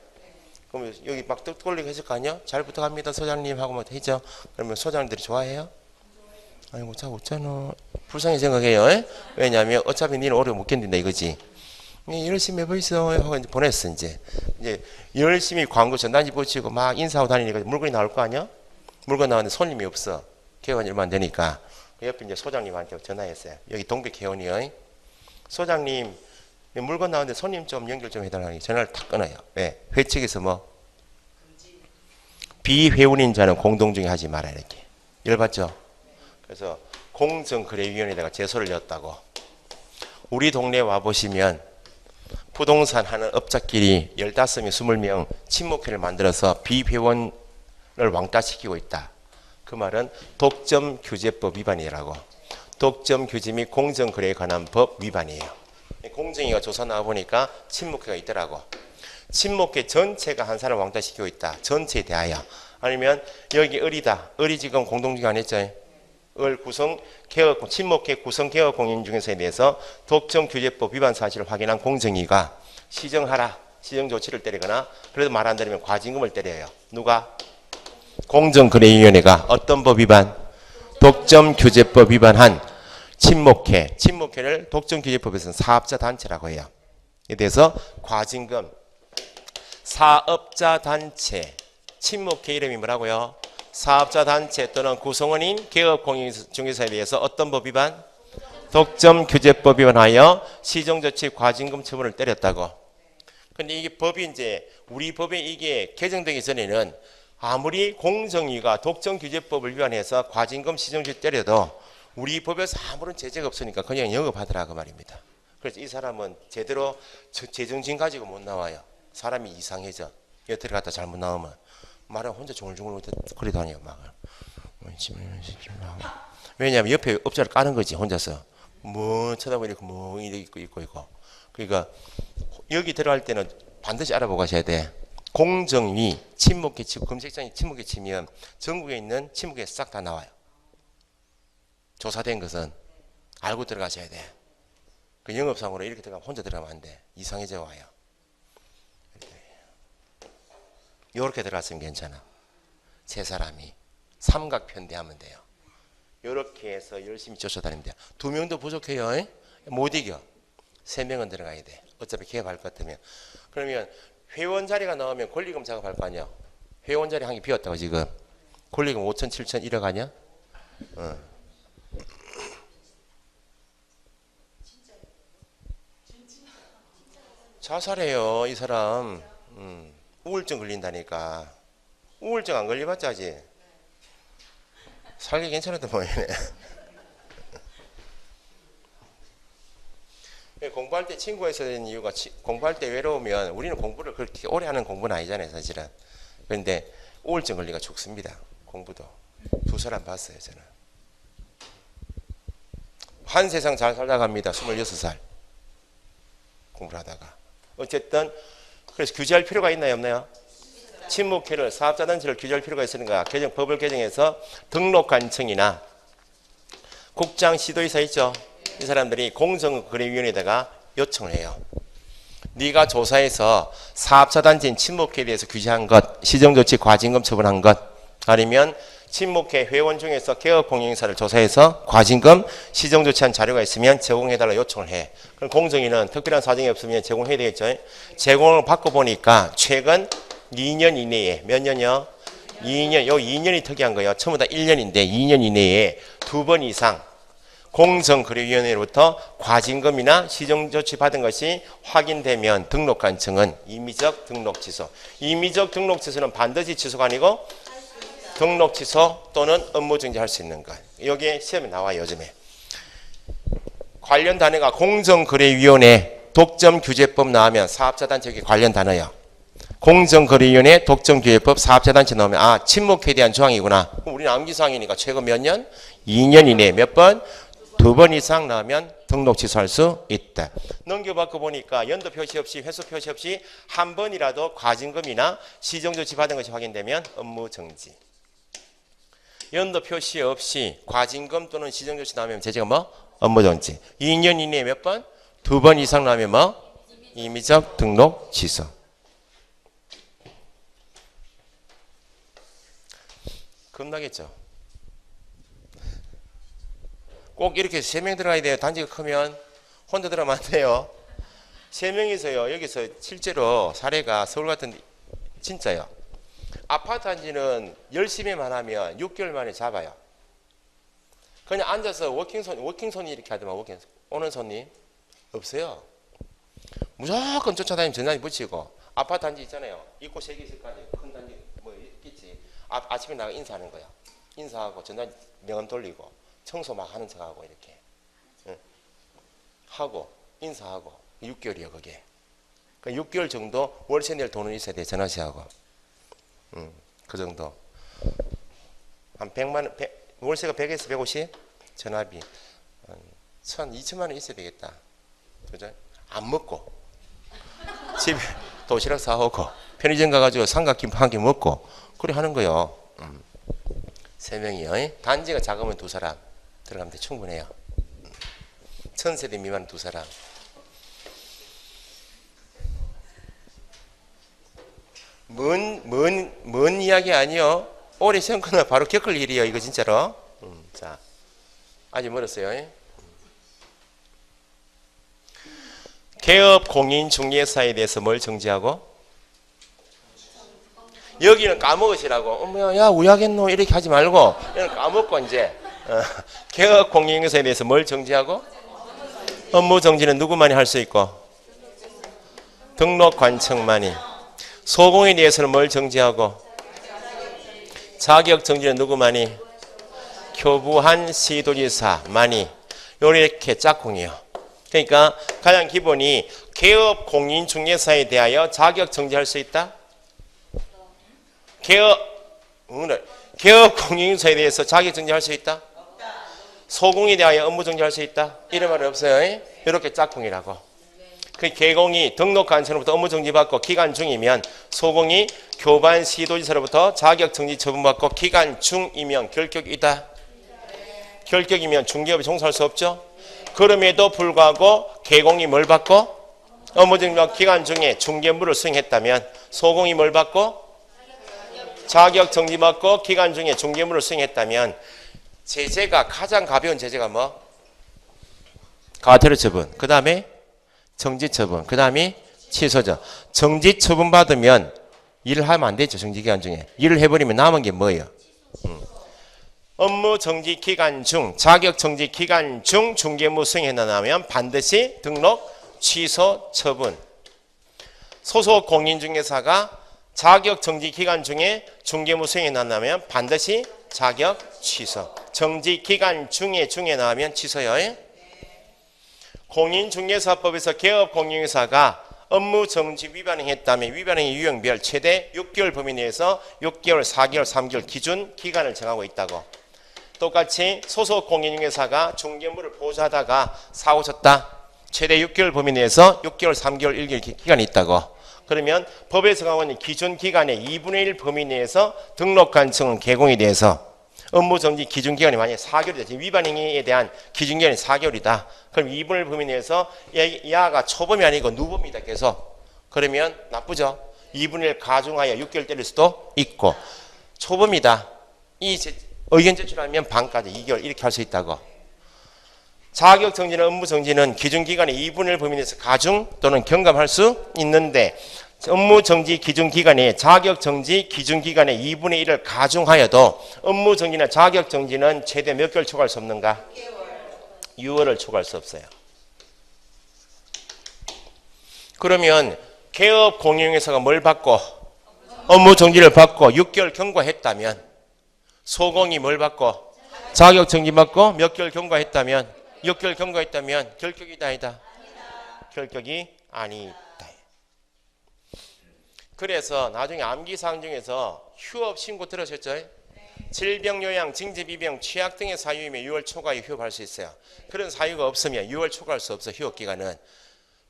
그러면 여기 막 떡 돌리고 했을 거 아니야? 잘 부탁합니다 소장님 하고 뭐 했죠. 그러면 소장님들이 좋아해요? 아이고 자 없잖아. 불쌍히 생각해요. 에? 왜냐하면 어차피 니는 오래 못 견딘다 이거지. 열심히 해보이소 하고 이제 보냈어. 이제 열심히 광고 전단지 붙이고 막 인사하고 다니니까 물건이 나올 거 아니야? 물건 나왔는데 손님이 없어. 개원이 얼마 안 되니까 옆에 이제 소장님한테 전화했어요. 여기 동백회원이요. 소장님 물건 나왔는데 손님 좀 연결 좀 해달라니 전화를 탁 끊어요. 왜? 회칙에서 뭐 비회원인 자는 공동중개 하지 마라 이렇게. 열받죠? 그래서 공정거래위원회에다가 제소를 냈다고. 우리 동네 와보시면 부동산 하는 업자끼리 15명, 20명 친목회를 만들어서 비회원을 왕따시키고 있다. 그 말은 독점규제법 위반이라고. 독점규제 및 공정거래에 관한 법 위반이에요. 공정위가 조사 나와보니까 친목회가 있더라고. 친목회 전체가 한 사람 왕따시키고 있다. 전체에 대하여. 아니면 여기 을이다. 을이 지금 공동중개 안 했죠. 을 구성 개업 친목회 구성 개업 공인 중개사에 대해서 독점규제법 위반 사실을 확인한 공정위가 시정하라. 시정 조치를 때리거나 그래도 말 안 들으면 과징금을 때려요. 누가? 공정거래위원회가 어떤 법 위반? 독점규제법 위반한 친목회. 친목회를 독점규제법에서는 사업자 단체라고 해요. 에 대해서 과징금. 사업자 단체. 친목회 이름이 뭐라고요? 사업자 단체 또는 구성원인 개업공인중개사에 대해서 어떤 법 위반? 독점규제법 위반하여 시정조치 과징금 처분을 때렸다고. 근데 이게 법이 이제 우리 법에 이게 개정되기 전에는 아무리 공정위가 독점규제법을 위반해서 과징금 시정조치 때려도 우리 법에서 아무런 제재가 없으니까 그냥 영업하더라 그 말입니다. 그래서 이 사람은 제대로 제정신 가지고 못 나와요. 사람이 이상해져. 여기 들어갔다 잘못 나오면 말은 혼자 중얼중얼 거리 다녀요. 막. 왜냐하면 옆에 업자를 까는 거지 혼자서. 뭐 쳐다보니까 뭐 있고. 그러니까 여기 들어갈 때는 반드시 알아보고 가셔야 돼. 공정위 친목회 치고 검색장에 친목회 치면 전국에 있는 친목회 싹 다 나와요. 조사된 것은 알고 들어가셔야 돼. 그 영업상으로 이렇게 들어가면 혼자 들어가면 안 돼. 이상해져 와요. 이렇게 들어갔으면 괜찮아. 세 사람이 삼각편대하면 돼요. 이렇게 해서 열심히 쫓아다니면 돼요. 2명도 부족해요. 못 이겨. 3명은 들어가야 돼. 어차피 개업할 것 같으면. 그러면 회원 자리가 나오면 권리금 작업할 거 아니야. 회원 자리 한 개 비었다고 지금. 권리금 5천, 7천 1억 아니야? 자살해요 이 사람. 우울증 걸린다니까. 우울증 안 걸려봤자 아직 살기 괜찮았던 모양이네. 공부할 때 친구가 있어야 되는 이유가 공부할 때 외로우면 우리는 공부를 그렇게 오래 하는 공부는 아니잖아요 사실은. 그런데 우울증 걸리가 죽습니다. 공부도. 두 사람 봤어요, 저는. 한 세상 잘 살다 갑니다. 26살. 공부를 하다가. 어쨌든, 그래서 규제할 필요가 있나요, 없나요? 친목회를, 사업자단체를 규제할 필요가 있으니까 법을 개정해서 등록관청이나 국장 시도의사 있죠? 이 사람들이 공정거래위원회에다가 요청을 해요. 네가 조사해서 사업자단체인 친목회에 대해서 규제한 것, 시정조치 과징금 처분한 것, 아니면 친목회 회원 중에서 개업공인사를 조사해서 과징금 시정조치한 자료가 있으면 제공해달라 요청을 해. 그럼 공정위는 특별한 사정이 없으면 제공해야 되겠죠. 제공을 받고 보니까 최근 2년 이내에, 몇 년이요? 2년, 요 2년이 특이한 거예요. 처음부 다 1년인데 2년 이내에 2번 이상 공정거래위원회로부터 과징금이나 시정조치 받은 것이 확인되면 등록관청은 임의적 등록 취소. 임의적 등록 취소는 반드시 취소가 아니고 등록 취소 또는 업무 정지할 수 있는 것. 여기에 시험에 나와요, 요즘에. 관련 단어가 공정거래위원회 독점규제법 나오면 사업자단체 관련 단어예요. 공정거래위원회 독점규제법 사업자단체 나오면 아, 친목회에 대한 조항이구나. 그럼 우리는 암기사항이니까 최근 몇 년? 2년 이내에 몇 번? 2번 이상 나오면 등록 취소할 수 있다. 넘겨받고 보니까 연도 표시 없이 회수 표시 없이 한 번이라도 과징금이나 시정조치 받은 것이 확인되면 업무 정지. 연도 표시 없이 과징금 또는 시정조치 나오면 제재가 뭐? 업무 정지. 2년 이내에 몇 번? 2번 이상 나오면 뭐? 임의적 등록 취소. 겁나겠죠? 꼭 이렇게 3명 들어가야 돼요. 단지가 크면 혼자 들어가면 안 돼요. 3명이서요. 여기서 실제로 사례가 서울 같은 데 진짜요. 아파트 단지는 열심히만 하면 6개월 만에 잡아요. 그냥 앉아서 워킹손이 이렇게 하더만 워킹손. 오는 손님 없어요. 무조건 쫓아다니면 전단지 붙이고 아파트 단지 있잖아요. 입구 3개 있을 거 아니에요. 큰 단지 뭐 있겠지. 아침에 나가 인사하는 거야. 인사하고 전단지 명함 돌리고 청소 막 하는 척하고 이렇게 하고 인사하고 6개월이요 그게. 그러니까 6개월 정도 월세 낼 돈은 있어야 돼. 전화시하고 그 정도. 한 100만 원, 월세가 100에서 150? 전화비 1,000, 2천만 원 있어야 되겠다. 그죠? 안 먹고 집에 도시락 사오고 편의점 가가지고 삼각김밥 한 개 먹고 그래 하는 거요. 3명이요. 단지가 작으면 2사람 들어가면 돼. 충분해요. 1000세대 미만 2사람. 먼 이야기 아니요. 올해 시험 끝나면 바로 겪을 일이에요. 이거 진짜로. 자, 아직 멀었어요. 개업 공인 중개사에 대해서 뭘 정지하고? 여기는 까먹으시라고. 어머야, 야, 우야겠노? 이렇게 하지 말고, 이건 까먹고, 이제. 개업 공인중개사에 대해서 뭘 정지하고? 업무 정지는 누구만이 할 수 있고? 등록관청만이. 소공에 대해서는 뭘 정지하고? 자격 정지는 누구만이? 교부한 시도지사만이. 요렇게 짝꿍이요. 그러니까 가장 기본이 개업 공인중개사에 대하여 자격 정지할 수 있다? 개업 공인중개사에 대해서 자격 정지할 수 있다? 소공에 대하여 업무 정지할 수 있다? 이런 말은 없어요. 이렇게 짝꿍이라고. 그 개공이 등록관청으로부터 업무 정지받고 기간 중이면 소공이 교반 시도지사로부터 자격 정지 처분받고 기간 중이면 결격이다. 결격이면 중개업에 종사할 수 없죠. 그럼에도 불구하고 개공이 뭘 받고? 업무 정지받고 기간 중에 중개업무를 수행했다면 소공이 뭘 받고? 자격 정지받고 기간 중에 중개업무를 수행했다면 제재가 가장 가벼운 제재가 뭐? 과태료 처분. 그 다음에 정지 처분. 그 다음에 취소죠. 정지 처분 받으면 일을 하면 안 되죠. 정지 기간 중에. 일을 해버리면 남은 게 뭐예요? 업무 정지 기간 중, 자격 정지 기간 중 중개업무 수행해나면 반드시 등록 취소 처분. 소속 공인중개사가 자격 정지 기간 중에 중개업무 수행해나면 반드시 자격 취소. 정지 기간 중에 나오면 취소요. 공인중개사법에서 개업 공인중개사가 업무 정지 위반행했다면 위반행위 유형별 최대 6개월 범위 내에서 6개월, 4개월, 3개월 기준 기간을 정하고 있다고. 똑같이 소속 공인중개사가 중개물을 보조하다가 사고 쳤다. 최대 6개월 범위 내에서 6개월, 3개월, 1개월 기간이 있다고. 그러면 법에서 정한 기준 기간의 2분의 1 범위 내에서 등록한 층은 개공이 돼서 업무정지 기준기간이 만약에 4개월이다. 지금 위반행위에 대한 기준기간이 4개월이다. 그럼 2분의 1 범위 내에서 야가 초범이 아니고 누범이다. 계속. 그러면 나쁘죠. 2분의 1 가중하여 6개월 때릴 수도 있고 초범이다. 이 의견 제출하면 반까지 2개월 이렇게 할 수 있다고. 자격정지나 업무정지는 기준기간의 2분의 1 범위 내에서 가중 또는 경감할 수 있는데 업무정지 기준기간에 자격정지 기준기간의 2분의 1을 가중하여도 업무정지나 자격정지는 최대 몇 개월 초과할 수 없는가? 6월을 초과할 수 없어요. 그러면 개업 공인중개사가 뭘 받고 업무정지를 받고 6개월 경과했다면 소공이 뭘 받고 자격정지 받고 몇 개월 경과했다면 6개월 경과했다면 결격이다 아니다? 결격이 아니다. 그래서 나중에 암기사항 중에서 휴업 신고 들으셨죠? 질병, 요양, 징계, 비병, 취약 등의 사유이면 6월 초과에 휴업할 수 있어요. 그런 사유가 없으면 6월 초과할 수 없어. 휴업기간은.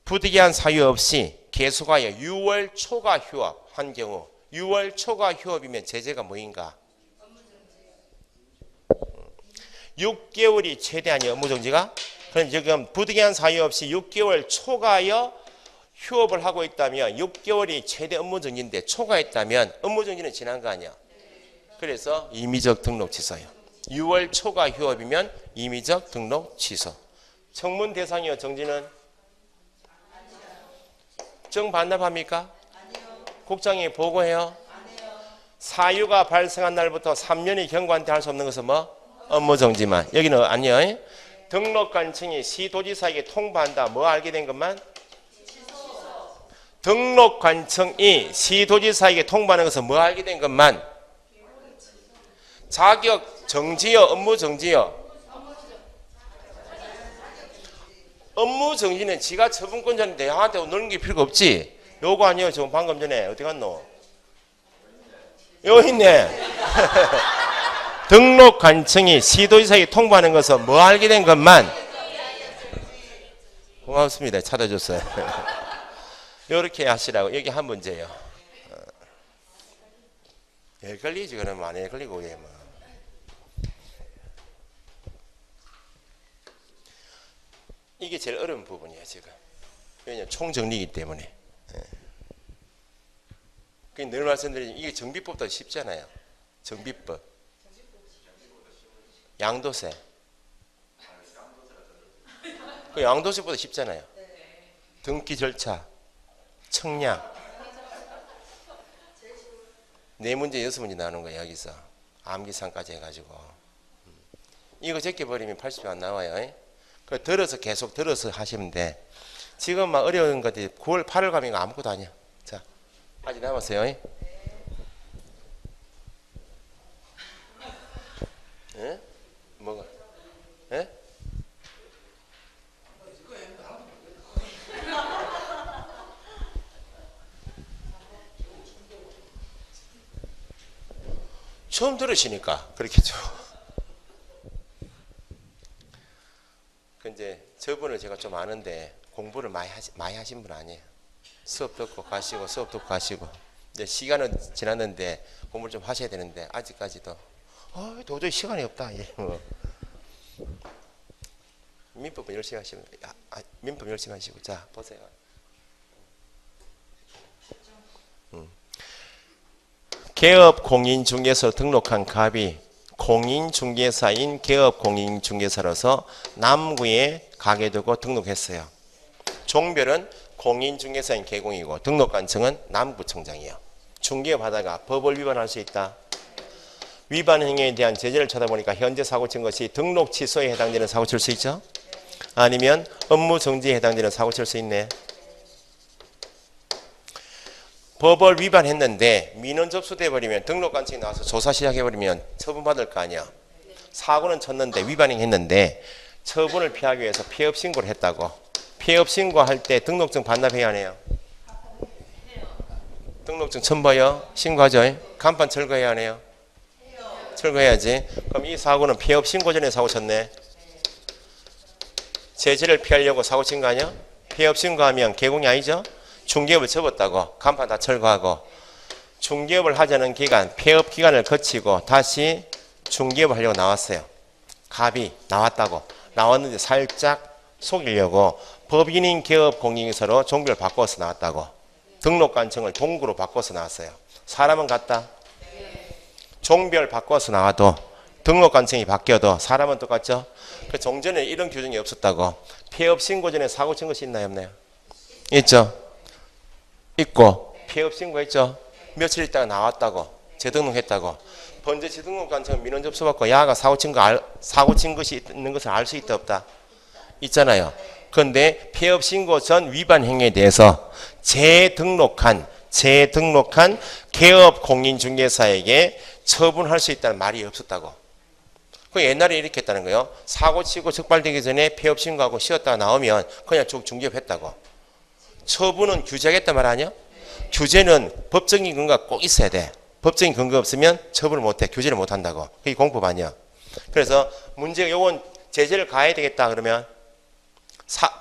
부득이한 사유 없이 계속하여 6월 초과 휴업한 경우 6월 초과 휴업이면 제재가 뭐인가? 6개월이 최대 아니에요. 업무정지가? 그럼 지금 부득이한 사유 없이 6개월 초과하여 휴업을 하고 있다면 6개월이 최대 업무정지인데 초과했다면 업무정지는 지난 거 아니야. 그래서 임의적 등록 취소예요. 6월 초과 휴업이면 임의적 등록 취소. 청문 대상이요. 정지는? 정 반납합니까? 국장이 보고해요? 사유가 발생한 날부터 3년이 경과한테 할 수 없는 것은 뭐? 업무정지만. 여기는 아니요. 등록관청이 시도지사에게 통보한다. 뭐 알게 된 것만? 등록관청이 시도지사에게 통보하는 것은 뭐 알게 된 것만? 자격 정지요, 업무 정지요? 업무 정지는 지가 처분권자인데 나한테 넘길 필요가 없지. 요거 아니에요. 저 방금 전에 어디 갔노? 여기 있네. 등록관청이 시도지사에게 통보하는 것은 뭐 알게 된 것만? 고맙습니다. 찾아줬어요. 이렇게 하시라고. 여기 한 문제예요. 헷갈리지 그러면 안 헷갈리고 예 뭐. 이게 제일 어려운 부분이에요 지금. 왜냐면 총정리이기 때문에. 늘 말씀드리지만 이게 정비법보다 쉽잖아요. 정비법. 양도세. 그 양도세보다 쉽잖아요. 등기 절차. 청량. 4문제 6문제 나오는 거예요. 여기서 암기상까지 해가지고 이거 제껴버리면 80점 안 나와요. 그 들어서 계속 들어서 하시면 돼. 지금 막 어려운 것들이 9월 8월 가면 아무것도 아니야. 자, 아직 남았어요. 예? 뭐가? 예? 처음 들으시니까 그렇겠죠. 근데 저분을 제가 좀 아는데 공부를 많이 하신 분 아니에요. 수업 듣고 가시고 수업 듣고 가시고 이제 시간은 지났는데 공부를 좀 하셔야 되는데 아직까지도 도저히 시간이 없다. 예, 뭐. 민법은 열심히 하시면 민법 열심히 하시고 자 보세요. 개업 공인중개사로 등록한 갑이 공인중개사인 개업 공인중개사로서 남구에 가게 되고 등록했어요. 종별은 공인중개사인 개공이고 등록관청은 남구청장이에요. 중개업하다가 법을 위반할 수 있다. 위반 행위에 대한 제재를 찾아보니까 현재 사고 친 것이 등록 취소에 해당되는 사고 칠 수 있죠. 아니면 업무 정지에 해당되는 사고 칠 수 있네. 법을 위반했는데 민원 접수돼 버리면 등록관청이 나와서 조사 시작해 버리면 처분받을 거 아니야. 사고는 쳤는데 위반행 했는데 처분을 피하기 위해서 폐업 신고를 했다고. 폐업 신고할 때 등록증 반납해야 하네요. 등록증 첨부요. 신고하죠. 간판 철거해야 하네요. 철거해야지. 그럼 이 사고는 폐업 신고 전에 사고 쳤네. 제재를 피하려고 사고 친 거 아니야? 폐업 신고하면 개공이 아니죠? 중개업을 접었다고 간판 다 철거하고 중개업을 하자는 기간, 폐업 기간을 거치고 다시 중개업을 하려고 나왔어요. 갑이 나왔다고. 나왔는데 살짝 속이려고 법인인 개업 공인인서로 종별을 바꿔서 나왔다고. 등록관청을 동구로 바꿔서 나왔어요. 사람은 같다. 종별 바꿔서 나와도 등록관청이 바뀌어도 사람은 똑같죠. 그 종전에 이런 규정이 없었다고. 폐업 신고 전에 사고 친 것이 있나요, 없나요? 있죠. 있고 폐업 신고했죠. 며칠 있다가 나왔다고. 재등록했다고. 번제 재등록관청 민원 접수받고 야가 사고 친 것이 있는 것을 알 수 있다 없다? 있잖아요. 그런데 폐업 신고 전 위반 행위에 대해서 재등록한 개업 공인중개사에게 처분할 수 있다는 말이 없었다고. 그 옛날에 이렇게 했다는 거예요. 사고 치고 적발되기 전에 폐업 신고하고 쉬었다가 나오면 그냥 중개업했다고. 처분은 규제하겠단 말 아니야? 규제는 법적인 근거가 꼭 있어야 돼. 법적인 근거 없으면 처분을 못해. 규제를 못한다고. 그게 공법 아니야. 그래서 문제가 요건 제재를 가해야 되겠다 그러면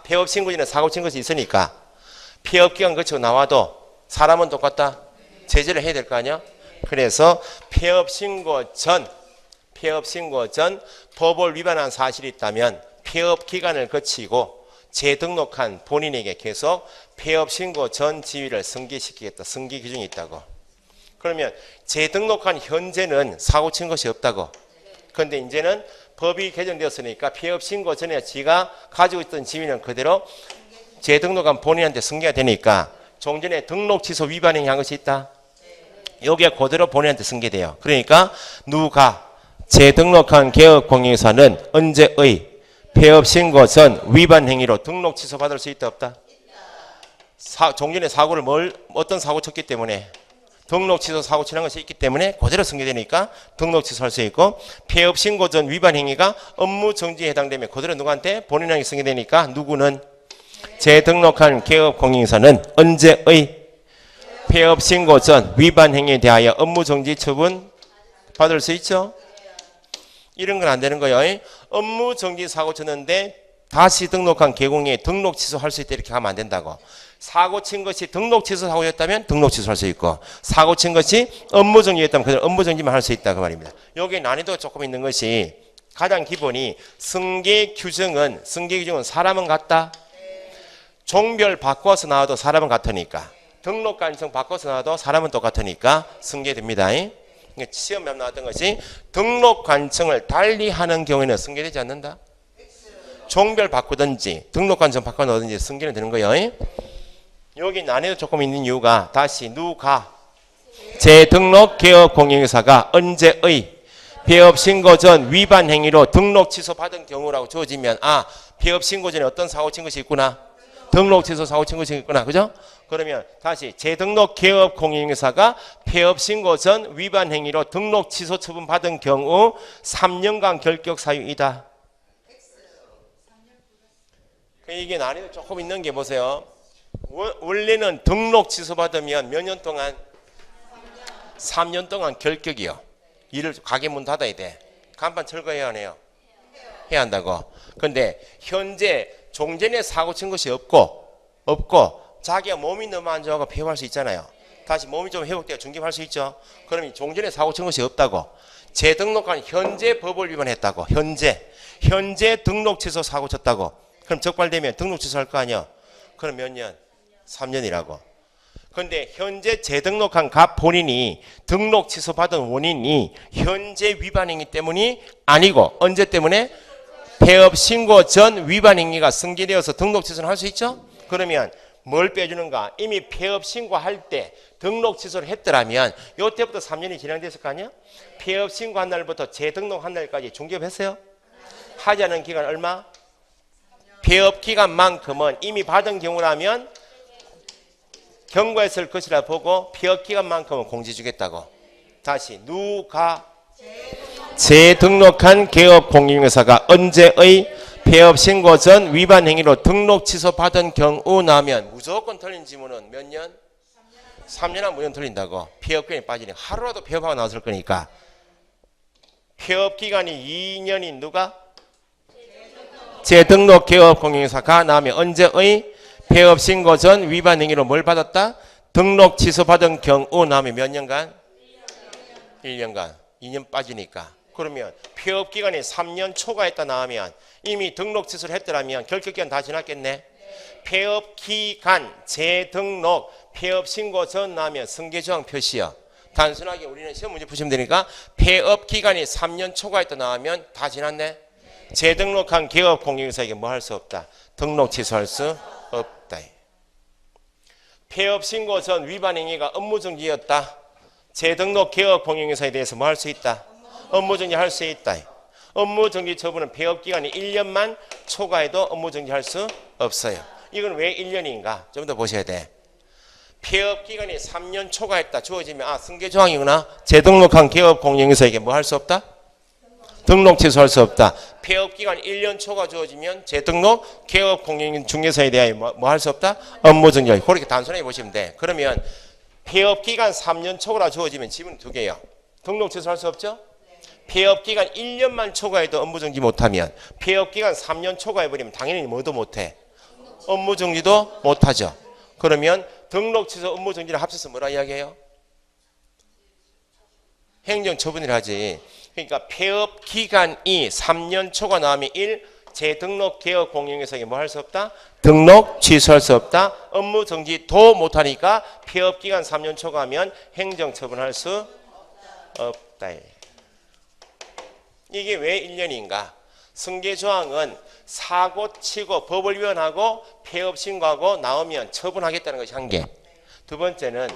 폐업 신고 전에 사고 친 것이 있으니까 폐업 기간 거치고 나와도 사람은 똑같다. 제재를 해야 될 거 아니야? 그래서 폐업 신고 전 법을 위반한 사실이 있다면 폐업 기간을 거치고 재등록한 본인에게 계속 폐업 신고 전 지위를 승계시키겠다. 승계 규정이 있다고. 그러면 재등록한 현재는 사고 친 것이 없다고. 그런데 이제는 법이 개정되었으니까 폐업 신고 전에 지가 가지고 있던 지위는 그대로 재등록한 본인한테 승계가 되니까 종전에 등록 취소 위반 행위 한 것이 있다. 여기에 그대로 본인한테 승계돼요. 그러니까 누가 재등록한 개업 공인사는 언제의 폐업 신고 전 위반 행위로 등록 취소 받을 수 있다 없다? 종전에 사고를 어떤 사고 쳤기 때문에 등록 취소 사고 치는 것이 있기 때문에 그대로 승계되니까 등록 취소할 수 있고 폐업 신고 전 위반 행위가 업무 정지에 해당되면 그대로 누구한테 본인에게 승계되니까 누구는 재등록한 개업 공인사는 언제의 폐업 신고 전 위반 행위에 대하여 업무 정지 처분 받을 수 있죠. 이런 건 안 되는 거예요. 업무 정지 사고 쳤는데 다시 등록한 개공에 등록 취소할 수 있다 이렇게 하면 안 된다고. 사고 친 것이 등록 취소 사고였다면 등록 취소할 수 있고 사고 친 것이 업무 정지였다면 그대로 업무 정지만 할 수 있다 그 말입니다. 여기 난이도가 조금 있는 것이 가장 기본이 승계 규정은 사람은 같다. 종별 바꿔서 나와도 사람은 같으니까 등록관청 바꿔서 나와도 사람은 똑같으니까 승계됩니다. 시험에 나왔던 것이 등록관청을 달리하는 경우에는 승계되지 않는다. 종별 바꾸든지 등록관청 바꿔 넣든지 승계는 되는 거예요. 여기 난이도 조금 있는 이유가 다시 누가 재등록 개업 공인사가 언제의 폐업 신고 전 위반 행위로 등록 취소 받은 경우라고 주어지면 폐업 신고 전에 어떤 사고 친 것이 있구나. 등록 취소 사고 친 것이 있구나. 그죠? 그러면 다시 재등록 개업 공인사가 폐업 신고 전 위반 행위로 등록 취소 처분 받은 경우 3년간 결격 사유이다. 이게 난이도 조금 있는 게 보세요. 원래는 등록 취소 받으면 몇 년 동안? 3년 동안 결격이요. 일을 가게 문 닫아야 돼. 간판 철거해야 하네요. 해야 한다고. 근데 현재 종전에 사고 친 것이 없고 자기가 몸이 너무 안 좋아서 폐업할 수 있잖아요. 다시 몸이 좀 회복되어 중개할 수 있죠. 그러면 종전에 사고 친 것이 없다고. 재등록한 현재 법을 위반했다고. 현재 등록 취소 사고 쳤다고. 그럼 적발되면 등록 취소할 거 아니야. 그럼 몇 년? 3년이라고. 그런데 현재 재등록한 본인이 등록 취소 받은 원인이 현재 위반 행위 때문이 아니고 언제 때문에? 폐업 신고 전 위반 행위가 승계되어서 등록 취소는 할 수 있죠. 그러면 뭘 빼주는가? 이미 폐업 신고할 때 등록 취소를 했더라면 이때부터 3년이 진행됐을 거 아니야? 폐업 신고한 날부터 재등록한 날까지 중개업했어요? 하지 않은 기간 얼마? 폐업 기간만큼은 이미 받은 경우라면 경고했을 것이라 보고 폐업 기간만큼은 공지 주겠다고. 다시 누가 재등록한 개업 공인중개사가 언제의 폐업 신고 전 위반 행위로 등록 취소 받은 경우 나면 무조건 틀린 지문은 몇 년? 3년 하면 무조건 틀린다고. 폐업기간이 빠지니까. 하루라도 폐업하고 나왔을 거니까. 폐업기간이 2년인 누가? 재등록 개업 공인중개사가 나오면 언제의 폐업 신고 전 위반 행위로 뭘 받았다? 등록 취소받은 경우 나오면 몇 년간? 1년간. 2년 빠지니까. 그러면 폐업기간이 3년 초과했다 나오면 이미 등록 취소를 했더라면 결격기간 다 지났겠네. 폐업기간, 재등록, 폐업신고 전 나오면 승계조항 표시요. 단순하게 우리는 시험 문제 푸시면 되니까 폐업기간이 3년 초과했다 나오면 다 지났네. 재등록한 개업 공인중개사에게 뭐 할 수 없다. 등록 취소할 수 없다. 폐업신고 전 위반 행위가 업무정지였다. 재등록 개업 공인중개사에 대해서 뭐 할 수 있다. 업무정지 할 수 있다. 업무정지 처분은 폐업기간이 1년만 초과해도 업무정지할 수 없어요. 이건 왜 1년인가? 좀 더 보셔야 돼. 폐업기간이 3년 초과했다. 주어지면 승계조항이구나. 재등록한 개업 공인중개사에게 뭐 할 수 없다? 등록 취소할 수 없다. 폐업기간 1년 초과 주어지면 재등록 개업 공인중개사에 대하여 뭐 할 수 없다? 업무정지. 그렇게 단순하게 보시면 돼. 그러면 폐업기간 3년 초과라 주어지면 지문 두 개요. 등록 취소할 수 없죠? 폐업기간 1년만 초과해도 업무정지 못하면 폐업기간 3년 초과해버리면 당연히 뭐도 못해? 업무정지도 못하죠. 그러면 등록 취소 업무정지를 합쳐서 뭐라 이야기해요? 행정처분이라 하지. 그러니까 폐업기간이 3년 초과 나오면 1. 재등록 개업 공인중개사에게 뭐 할 수 없다? 등록 취소할 수 없다. 업무정지도 못하니까 폐업기간 3년 초과하면 행정처분할 수 없다. 이게 왜 1년인가? 승계조항은 사고치고 법을 위반하고 폐업신고하고 나오면 처분하겠다는 것이 한 개. 두 번째는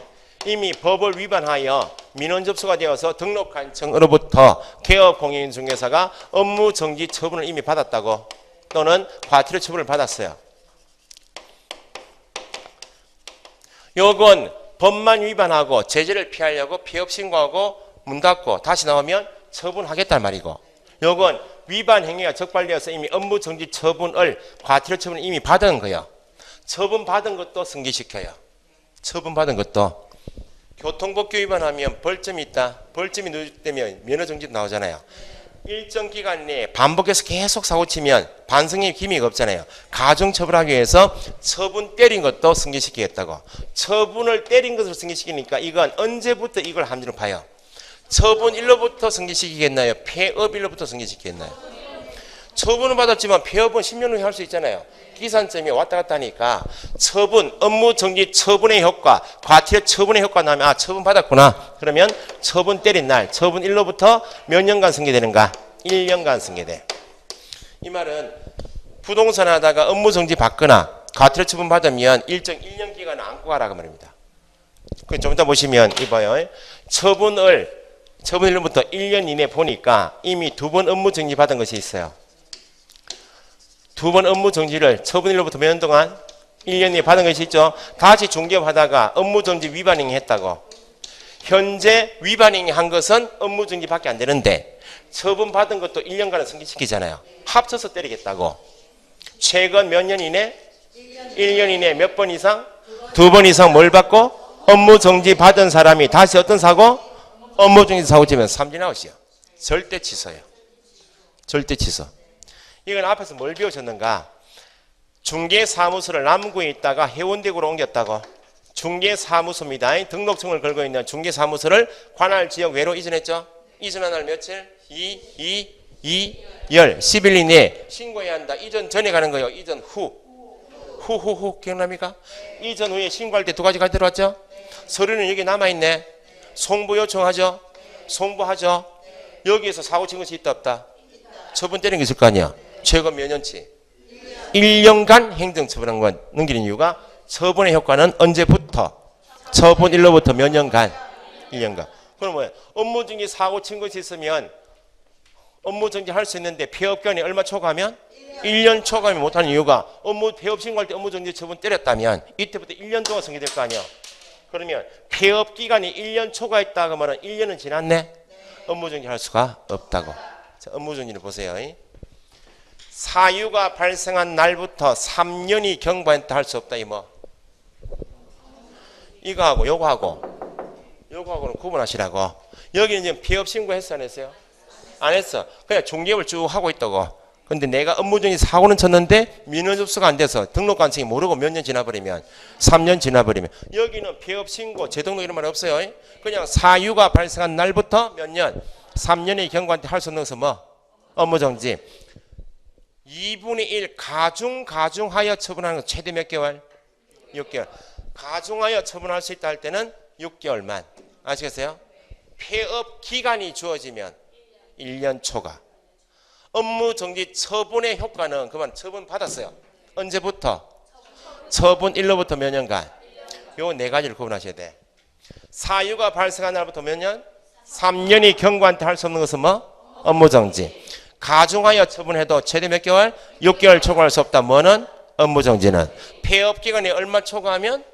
이미 법을 위반하여 민원 접수가 되어서 등록관청으로부터 개업 공인중개사가 업무정지 처분을 이미 받았다고 또는 과태료 처분을 받았어요. 요건 법만 위반하고 제재를 피하려고 폐업신고하고 문 닫고 다시 나오면 처분하겠단 말이고, 요건 위반 행위가 적발되어서 이미 업무정지 처분을 과태료 처분을 이미 받은 거예요. 처분받은 것도 승계시켜요. 처분받은 것도. 교통법규 위반하면 벌점이 있다. 벌점이 누적되면 면허정지도 나오잖아요. 일정 기간 내에 반복해서 계속 사고치면 반성의 기미가 없잖아요. 가중처벌하기 위해서 처분 때린 것도 승계시키겠다고. 처분을 때린 것으로 승계시키니까 이건 언제부터 이걸 함정을 봐요. 처분일로부터 승계시키겠나요? 폐업일로부터 승계시키겠나요? 처분은 받았지만 폐업은 10년 후에 할 수 있잖아요. 기산점이 왔다 갔다 하니까 처분, 업무정지 처분의 효과, 과태료 처분의 효과 나면 처분 받았구나. 그러면 처분 때린 날, 처분일로부터 몇 년간 승계되는가? 1년간 승계돼. 이 말은 부동산 하다가 업무정지 받거나 과태료 처분 받으면 일정 1년 기간을 안고 가라고 말입니다. 좀 이따 보시면 이봐요. 처분일로부터 1년 이내 보니까 이미 2번 업무정지 받은 것이 있어요. 2번 업무정지를 처분일로부터 몇 년 동안? 1년 이내 받은 것이 있죠. 다시 중개업하다가 업무정지 위반행위 했다고. 현재 위반행위 한 것은 업무정지밖에 안 되는데 처분받은 것도 1년간은 승계시키잖아요. 합쳐서 때리겠다고. 최근 몇 년 이내? 1년 이내 몇 번 이상? 2번 이상 뭘 받고? 업무정지 받은 사람이 다시 어떤 사고? 업무정지 사고 치면 삼진아웃이요. 절대 취소예요. 절대 취소. 이건 앞에서 뭘 배우셨는가? 중개사무소를 남구에 있다가 해운대구로 옮겼다고. 중개사무소입니다. 등록증을 걸고 있는 중개사무소를 관할 지역 외로 이전했죠. 이전한 날 며칠? 2열 10일 이내에 신고해야 한다. 이전 전에 가는 거예요. 이전 후. 후 기억납니까? 이전 후에 신고할 때 2가지 가지고 들어왔죠. 서류는 여기 남아있네. 송부 요청하죠. 송부하죠. 여기에서 사고 친 것이 있다 없다? 처분 때린 게 있을 거 아니야. 최근 몇 년치? 1년간 행정처분한 건 넘기는 이유가 처분의 효과는 언제부터? 처분일로부터 몇 년간? 1년간. 그럼 뭐야? 업무정지 사고 친 것이 있으면 업무정지 할 수 있는데 폐업기간이 얼마 초과하면? 1년 초과하면 못하는 이유가 폐업 신고할 때 업무정지 처분 때렸다면 이때부터 1년 동안 승계될 거 아니야. 그러면 폐업기간이 1년 초과했다 그러면 1년은 지났네? 업무정지 할 수가 없다고. 자, 업무정지를 보세요. 사유가 발생한 날부터 3년이 경과했다 할 수 없다. 이거하고 요거하고는 구분하시라고. 여기는 지금 폐업 신고했어 안 했어요? 안 했어. 그냥 중개업을 쭉 하고 있다고. 근데 내가 업무중에 사고는 쳤는데 민원 접수가 안 돼서 등록 관청이 모르고 몇 년 지나버리면 3년 지나버리면 여기는 폐업 신고 재등록 이런 말 없어요. 그냥 사유가 발생한 날부터 몇 년 3년의 경과한테 할 수 없는 것은 뭐? 업무정지. 2분의 1 가중하여 처분하는 거 최대 몇 개월? 6개월. 가중하여 처분할 수 있다 할 때는 6개월만. 아시겠어요? 폐업 기간이 주어지면 1년 초과. 업무정지 처분의 효과는 그만 처분 받았어요. 언제부터? 처분 일로부터 몇 년간? 요 네 가지를 구분하셔야 돼. 사유가 발생한 날부터 몇 년? 3년이 경과한테 할 수 없는 것은 뭐? 업무정지. 가중하여 처분해도 최대 몇 개월? 6개월 초과할 수 없다. 뭐는? 업무정지는. 폐업기간이 얼마 초과하면?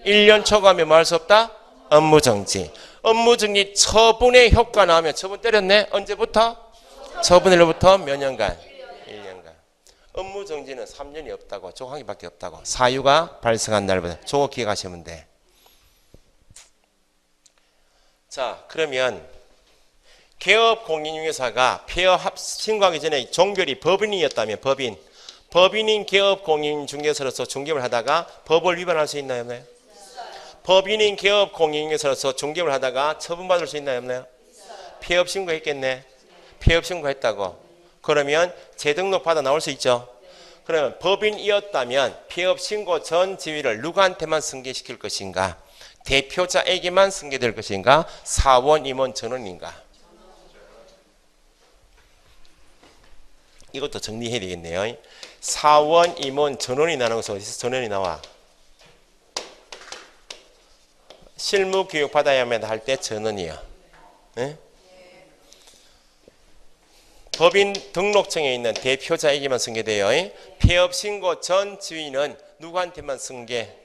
1년 초과하면 뭐 할 수 없다? 업무정지. 업무정지 처분의 효과 나오면 처분 때렸네? 언제부터? 처분일로부터 몇 년간? 1년간. 업무정지는 3년이 없다고. 저거 한 개밖에 없다고. 사유가 발생한 날부터. 저거 기억하시면 돼. 자, 그러면 개업 공인중개사가 폐업 신고하기 전에 종결이 법인이었다면 법인인 개업 공인중개사로서 중개업을 하다가 법을 위반할 수 있나요 없나요? 법인인 개업 공인중개사로서 중개업을 하다가 처분받을 수 있나요 없나요? 폐업 신고했겠네. 폐업 신고했다고. 그러면 재등록 받아 나올 수 있죠. 그러면 법인이었다면 폐업 신고 전 지위를 누구한테만 승계시킬 것인가? 대표자에게만 승계될 것인가? 사원, 임원, 전원인가? 이것도 정리해야 되겠네요. 사원, 임원, 전원이 나는 것은 어디서 전원이 나와? 실무 교육 받아야만 할 때 전원이요. 네? 법인 등록청에 있는 대표자에게만 승계돼요. 폐업 신고 전 지위는 누구한테만 승계?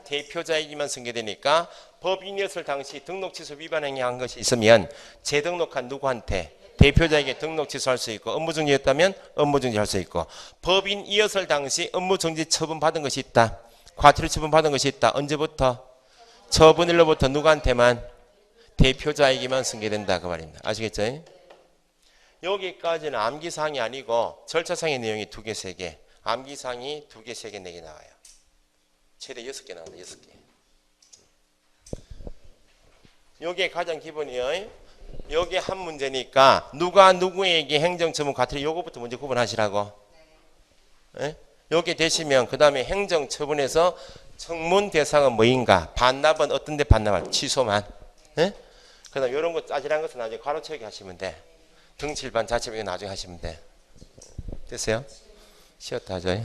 대표자에게만 승계되니까 법인이었을 당시 등록 취소 위반 행위한 것이 있으면 재등록한 누구한테? 대표자에게 등록 취소할 수 있고 업무정지였다면 업무정지할 수 있고 법인이었을 당시 업무정지 처분받은 것이 있다. 과태료 처분받은 것이 있다. 언제부터? 처분일로부터 누구한테만? 대표자에게만 승계된다 그 말입니다. 아시겠죠? 여기까지는 암기사항이 아니고 절차상의 내용이 2개, 3개. 암기사항이 2개, 3개, 4개 나와요. 최대 6개 나온다. 6개. 요게 가장 기본이에요. 요게 한 문제니까 누가 누구에게 행정처분 과태료 요거부터 먼저 구분하시라고. 예? 요게 되시면 그 다음에 행정처분에서 청문 대상은 뭐인가? 반납은 어떤 데 반납할? 취소만. 예? 그 다음 요런 거 짜질한 것은 나중에 가로채기 하시면 돼. 등칠반 자체비교 나중에 하시면 돼. 됐어요? 쉬었다 하죠.